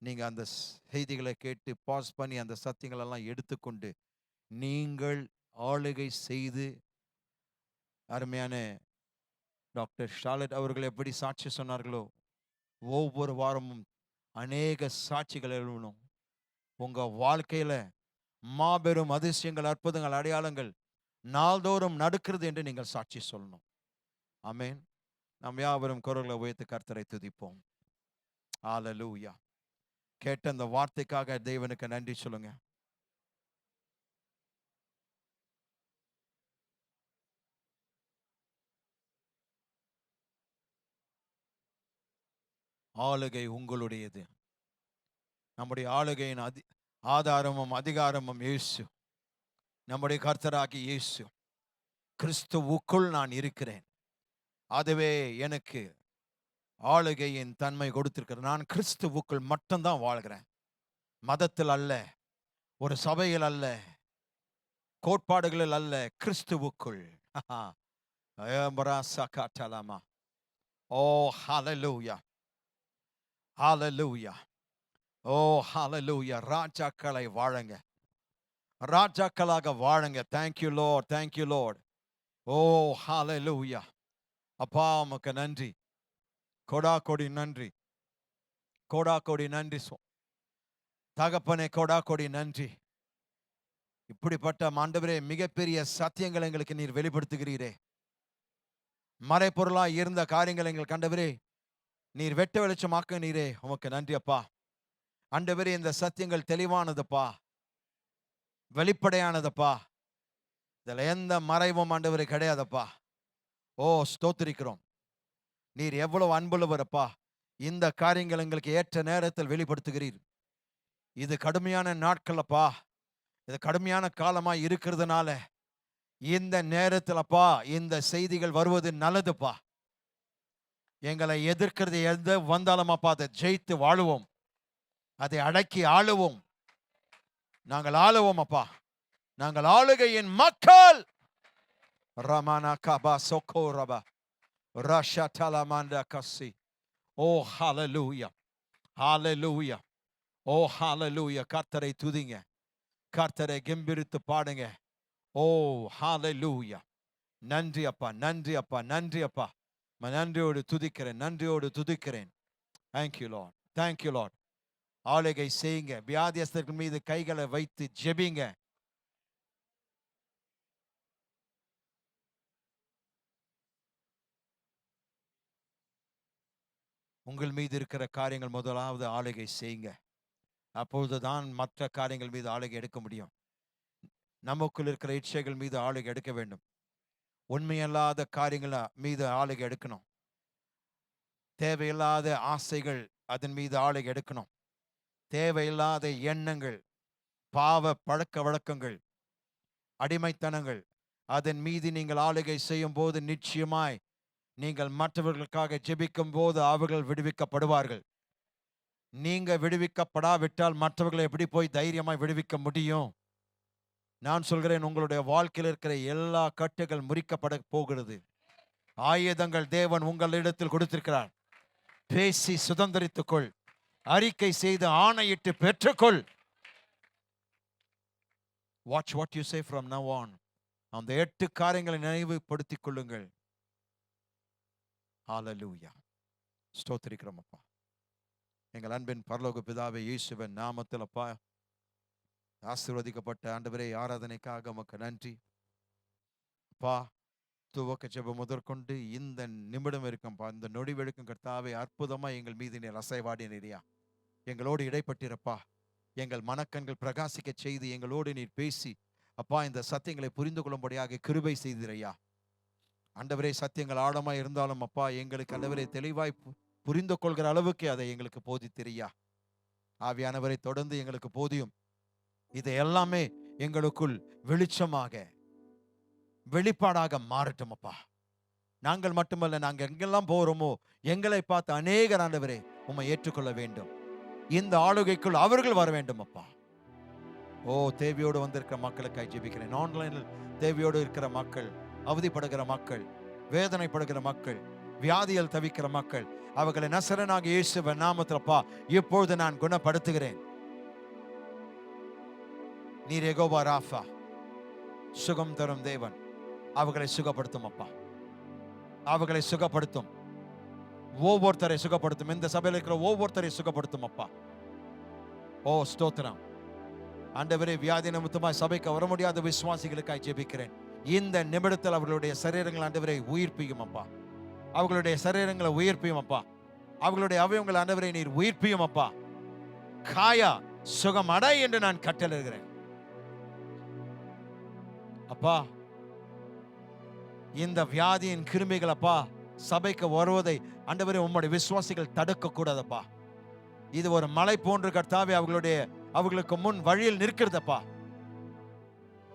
நீங்கள் அந்த செய்திகளை கேட்டு பாஸ் பண்ணி அந்த சத்தியங்களெல்லாம் எடுத்துக்கொண்டு நீங்கள் ஆளுகை செய்து, அருமையான டாக்டர் ஷார்லட் அவர்கள் எப்படி சாட்சி சொன்னார்களோ, ஒவ்வொரு வாரமும் அநேக சாட்சிகள் எழுதணும். உங்க வாழ்க்கையில மாபெரும் அதிசயங்கள், அற்புதங்கள், அடையாளங்கள் நாள்தோறும் நடக்கிறது என்று நீங்கள் சாட்சி சொல்லணும். ஆமென். நாம் யாவரும் குரல்களை உயர்த்தி கர்த்தரை துதிப்போம். ஹல்லேலூயா. கேட்ட அந்த வார்த்தைக்காக தேவனுக்கு நன்றி சொல்லுங்க. ஆளுகை உங்களுடையது. நம்முடைய ஆளுகையின் ஆதாரமும் அதிகாரமும் இயேசு, நம்முடைய கர்த்தராகி இயேசு. கிறிஸ்துவுக்குள் நான் இருக்கிறேன், அதுவே எனக்கு ஆளுகையின் தன்மை கொடுத்திருக்கிறது. நான் கிறிஸ்துவுக்குள் மட்டும்தான் வாழ்கிறேன், மதத்தில் அல்ல, ஒரு சபையில் அல்ல, கோட்பாடுகளில் அல்ல, கிறிஸ்துவுக்குள். ஓ ஹல்லேலூயா, ஹல்லேலூயா, ஓ ஹல்லேலூயா. ராஜாக்களை வாழுங்க, ராஜாக்களாக வாழுங்க. Thank you Lord, thank you Lord. Oh hallelujah. அப்பா உமக்கு நன்றி, கோடா கோடி நன்றி, கோடா கோடி நன்றி தகப்பனே, கோடா கோடி நன்றி. இப்படிப்பட்ட ஆண்டவரே மிகப்பெரிய சத்தியங்களை எங்களுக்கு நீர் வெளிப்படுத்துகிறீரே. மறைப்பொருளாய் இருந்த காரியங்களை எங்கள் கண்டவரே நீர் வெட்ட வெளிச்சமாக்க நீரே, உமக்கு நன்றி அப்பா. ஆண்டவரே இந்த சத்தியங்கள் தெளிவானதுப்பா, வெளிப்படையானதுப்பா, இதுல எந்த மறைவும் ஆண்டவரே கிடையாதப்பா. ஓ ஸ்தோத்திரிக்கிறோம். நீர் எவ்வளவு அன்புள்ளவரப்பா. இந்த காரியங்கள் எங்களுக்கு ஏற்ற நேரத்தில் வெளிப்படுத்துகிறீர். இது கடுமையான நாட்களப்பா, இது கடுமையான காலமா இருக்கிறதுனால இந்த நேரத்தில்ப்பா இந்த செய்திகள் வருவது நல்லதுப்பா. எங்களை எதிர்க்கிறது எது வந்தாலும் அப்பா அதை ஜெயித்து வாழுவோம், அதை அடக்கி ஆளுவோம். நாங்கள் ஆளுவோம் அப்பா, நாங்கள் ஆளுகையின் மக்கள். ரமானா கபா சொக்கோ ரபா ரஷா தலமாண்டா கசி. ஓ ஹல்லேலூயா, ஹல்லேலூயா, ஓ ஹல்லேலூயா. கர்த்தரை துதிங்க, கர்த்தரை கெம்பீரித்து பாடுங்க. ஓ ஹல்லேலூயா. நன்றி அப்பா, நன்றி அப்பா, நன்றி அப்பா. நன்றியோடு துதிக்கிறேன், நன்றியோடு துதிக்கிறேன். Thank you Lord, thank you Lord. ஆளுகை செய்யுங்க, வியாதியஸ்தர்கள் மீது கைகளை வைத்து ஜெபிங்க. உங்கள் மீது இருக்கிற காரியங்கள் முதலாவது ஆளுகை செய்யுங்க. அப்பொழுதுதான் மற்ற காரியங்கள் மீது ஆளுகை எடுக்க முடியும். நமக்குள் இருக்கிற இச்சைகள் மீது ஆளுகை எடுக்க வேண்டும். உண்மையல்லாத காரியங்கள் மீது ஆளுகை எடுக்கணும். தேவையில்லாத ஆசைகள் அதன் மீது ஆளுகை எடுக்கணும். தேவையில்லாத எண்ணங்கள், பாவ பழக்க வழக்கங்கள், அடிமைத்தனங்கள், அதன் மீது நீங்கள் ஆளுகை செய்யும் போது நிச்சயமாய் நீங்கள் மற்றவர்களுக்காக ஜெபிக்கும் போது அவர்கள் விடுவிக்கப்படுவார்கள். நீங்க விடுவிக்கப்படாவிட்டால் மற்றவர்களை எப்படி போய் தைரியமாய் விடுவிக்க முடியும்? நான் சொல்கிறேன், உங்களுடைய வாழ்க்கையில் இருக்கிற எல்லா கட்டுகள் முறிக்கப்பட போகிறது. ஆயுதங்கள் தேவன் உங்களிடத்தில் கொடுத்திருக்கிறார். பேசி சுதந்திரித்துக்கொள், அறிக்கை செய்து ஆணையிட்டு பெற்றுக்கொள். Watch what you say from now on. அந்த 8 காரியங்களை நினைவுபடுத்திக் கொள்ளுங்கள். ஹalleluya. ஸ்தோத்திரிக்கிறோம் அப்பா. எங்கள் அன்பின் பரலோக பிதாவே, இயேசுவின் நாமத்தில் அப்பா, ஆசீர்வதிக்கப்பட்ட ஆண்டவரே, ஆராதனைக்காக உமக்கு நன்றி அப்பா. துவக்க ஜெபம் முதற்கொண்டு இந்த நிமிடம் இருக்கும்பா, இந்த நொடி வெடுக்கும் கர்த்தாவே, அற்புதமா எங்கள் மீது நீர் அசைவாடினீரியா. எங்களோடு இடைப்பட்டிருப்பா. எங்கள் மனக்கண்கள் பிரகாசிக்க செய்து எங்களோடு நீர் பேசி அப்பா, இந்த சத்தியங்களை புரிந்து கொள்ளும்படியாக கிருபை செய்திரையா. ஆண்டவரே, சத்தியங்கள் ஆழமாய் இருந்தாலும் அப்பா, எங்களுக்கு ஆண்டவரே தெளிவாய் புரிந்து கொள்கிற அளவுக்கு அதை எங்களுக்கு போதித்திரையா. ஆவியானவரை தொடர்ந்து எங்களுக்கு போதியும். இதை எல்லாமே எங்களுக்குள் வெளிச்சமாக வெளிப்பாடாக மாறட்டும் அப்பா. நாங்கள் மட்டுமல்ல, நாங்கள் எங்கெல்லாம் போறோமோ எங்களை பார்த்து அநேகர் ஆண்டவரே உம்மை ஏற்றுக்கொள்ள வேண்டும். இந்த ஆளுகைக்குள் அவர்கள் வர வேண்டும் அப்பா. ஓ, தேவையோடு வந்திருக்கிற மக்களுக்காய் ஜெபிக்கிறேன். ஆன்லைனில் தேவையோடு இருக்கிற மக்கள், அவதிப்படுகிற மக்கள், வேதனைப்படுகிற மக்கள், வியாதியில் தவிக்கிற மக்கள், அவர்களை நசரனாக இயேசுவின் நாமத்திலப்பா இப்பொழுது நான் குணப்படுத்துகிறேன். நீர் யெகோவா ராஃபா, சுகம் தரும் தேவன். அவர்களை சுகப்படுத்தும் அப்பா, அவர்களை சுகப்படுத்தும். ஒவ்வொருத்தரை சுகப்படுத்தும். இந்த சபையில் இருக்கிற ஒவ்வொருத்தரை சுகப்படுத்தும் அப்பா. ஓ ஸ்தோத்திரம் ஆண்டவரே. வியாதி நிமித்தமாய் சபைக்கு வர முடியாத விசுவாசிகளுக்காய் ஜெபிக்கிறேன். இந்த நிமிடத்தில் அவர்களுடைய சரீரங்கள் ஆண்டவரை உயிர்ப்பியும் அப்பா. அவர்களுடைய சரீரங்களை உயிர்ப்பியும் அப்பா. அவர்களுடைய அவயவங்கள் ஆண்டவரை நீர் உயிர்ப்பியும் அப்பா. காயா சுகம் அடை என்று நான் கட்டளையிடுகிறேன் அப்பா. இந்த வியாதியின் கிருமிகள் அப்பா சபைக்கு வருவதை ஆண்டவரே உம்முடைய விசுவாசிகள் தடுக்க கூடாதப்பா. இது ஒரு மலை போன்று கர்த்தாவே அவர்களுக்கு முன் வழியில் நிற்கிறதப்பா.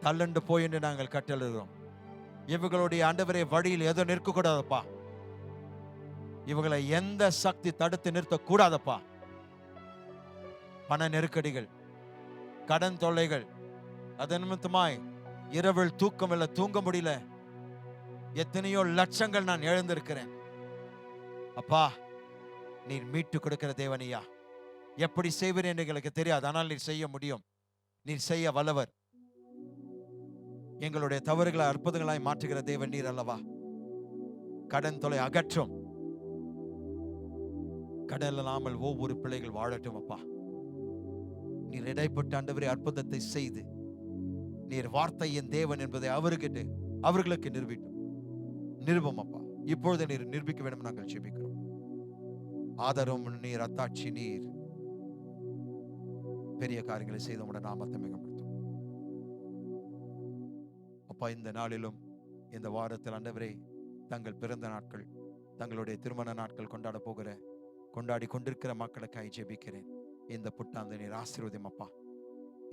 தள்ளண்டு போய் என்று நாங்கள் கட்டளையிடுகிறோம். இவர்களுடைய ஆண்டவரே வழியில் ஏதோ நிற்க கூடாதப்பா. இவங்களை எந்த சக்தி தடுத்து நிறுத்த கூடாதப்பா. பண நெருக்கடிகள், கடன் தொல்லைகள், அதன் நிமித்தமாய் இரவில் தூக்கம் இல்லை, தூங்க முடியல. எத்தனையோ லட்சங்கள் நான் எழுந்திருக்கிறேன் அப்பா. நீர் மீட்டு கொடுக்கிற தேவனையா. எப்படி செய்வீர் என்று எங்களுக்கு தெரியாது, ஆனால் நீர் செய்ய முடியும். நீர் செய்ய வல்லவர். எங்களுடைய தவறுகளை அற்புதங்களாய் மாற்றுகிற தேவன் நீர் அல்லவா. கடன் தொலை அகற்றும். கடன் இல்லாமல் ஒவ்வொரு பிள்ளைகள் வாழட்டும் அப்பா. நீர் இடைப்பட்ட ஆண்டவரே அற்புதத்தை செய்து நீர் வார்த்தையின் தேவன் என்பதை அவர்களுக்கு நிருபம் அப்பா. இப்பொழுது நீர் நிரூபிக்க வேண்டும் நாங்கள் ஜெபிக்கிறோம். ஆதரும் நீர், அத்தாட்சி நீர், பெரிய காரியங்களை செய்து உம்முடைய நாமத்தை மிகப்படுத்தும் அப்பா. இந்த நாளிலும் இந்த வாரத்தில் ஆண்டவரே தங்கள் பிறந்த நாட்கள், தங்களுடைய திருமண நாட்கள் கொண்டாடி கொண்டிருக்கிற மக்களுக்காய் ஜெபிக்கிறேன். இந்த புத்தாண்டு நீர் ஆசீர்வதியும் அப்பா.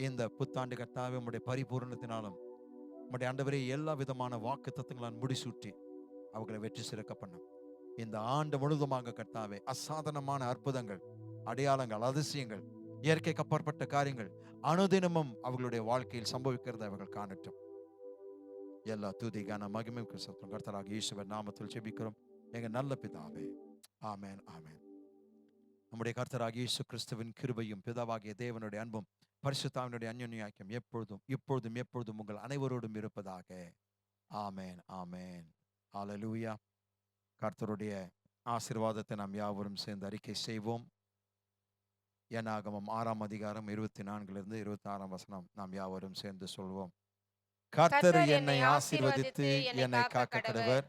இந்த புத்தாண்டு கர்த்தாவே உம்முடைய பரிபூரணத்தினாலும் உம்முடைய ஆண்டவரே எல்லா விதமான வாக்கு தத்தங்களால் முடிசூட்டி அவர்களை வெற்றி சிறக்க பண்ணும். இந்த ஆண்டு முழுதுமாக கர்த்தாவே அசாதாரணமான அற்புதங்கள், அடையாளங்கள், அதிசயங்கள், இயற்கைக்கு அப்பாற்பட்ட காரியங்கள் அனுதினமும் அவர்களுடைய வாழ்க்கையில் சம்பவிக்கிறதை அவர்கள் காணட்டும். எல்லா துதி கன மகிமைக்கு சத்தம் கர்த்தராகிய இயேசுவின் நாமத்தில் ஜெபிக்கிறோம் எங்கள் நல்ல பிதாவே. ஆமென், ஆமென். நம்முடைய கர்த்தராகிய இயேசு கிறிஸ்துவின் கிருபையும் பிதாவாகிய தேவனுடைய அன்பும் பரிசுத்தாவினுடைய அன்யோன்ய ஐக்கியம் இப்பொழுதும் எப்பொழுதும் உங்கள் அனைவரோடும் இருப்பதாக. ஆமென், ஆமென். ஹல்லேலூயா. கர்த்தருடைய ஆசீர்வாதத்தை நாம் யாவரும் சேர்ந்து அறிக்கை செய்வோம். என்னாகமம் 6ஆம் அதிகாரம் 24 26 நாம் யாவரும் சேர்ந்து சொல்வோம். கர்த்தர் என்னை ஆசீர்வதித்து என்னை காக்க கடவர்.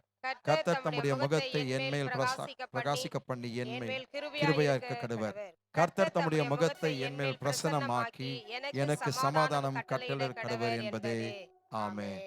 கர்த்தர் தம்முடைய முகத்தை என் மேல் பிரகாசிக்க பண்ணி என் மேல் கிருபையா இருக்க கடவர். கர்த்தர் தம்முடைய முகத்தை என் மேல் பிரசன்னமாக்கி எனக்கு சமாதானம் கட்டளை கடவர் என்பதே. ஆமென்.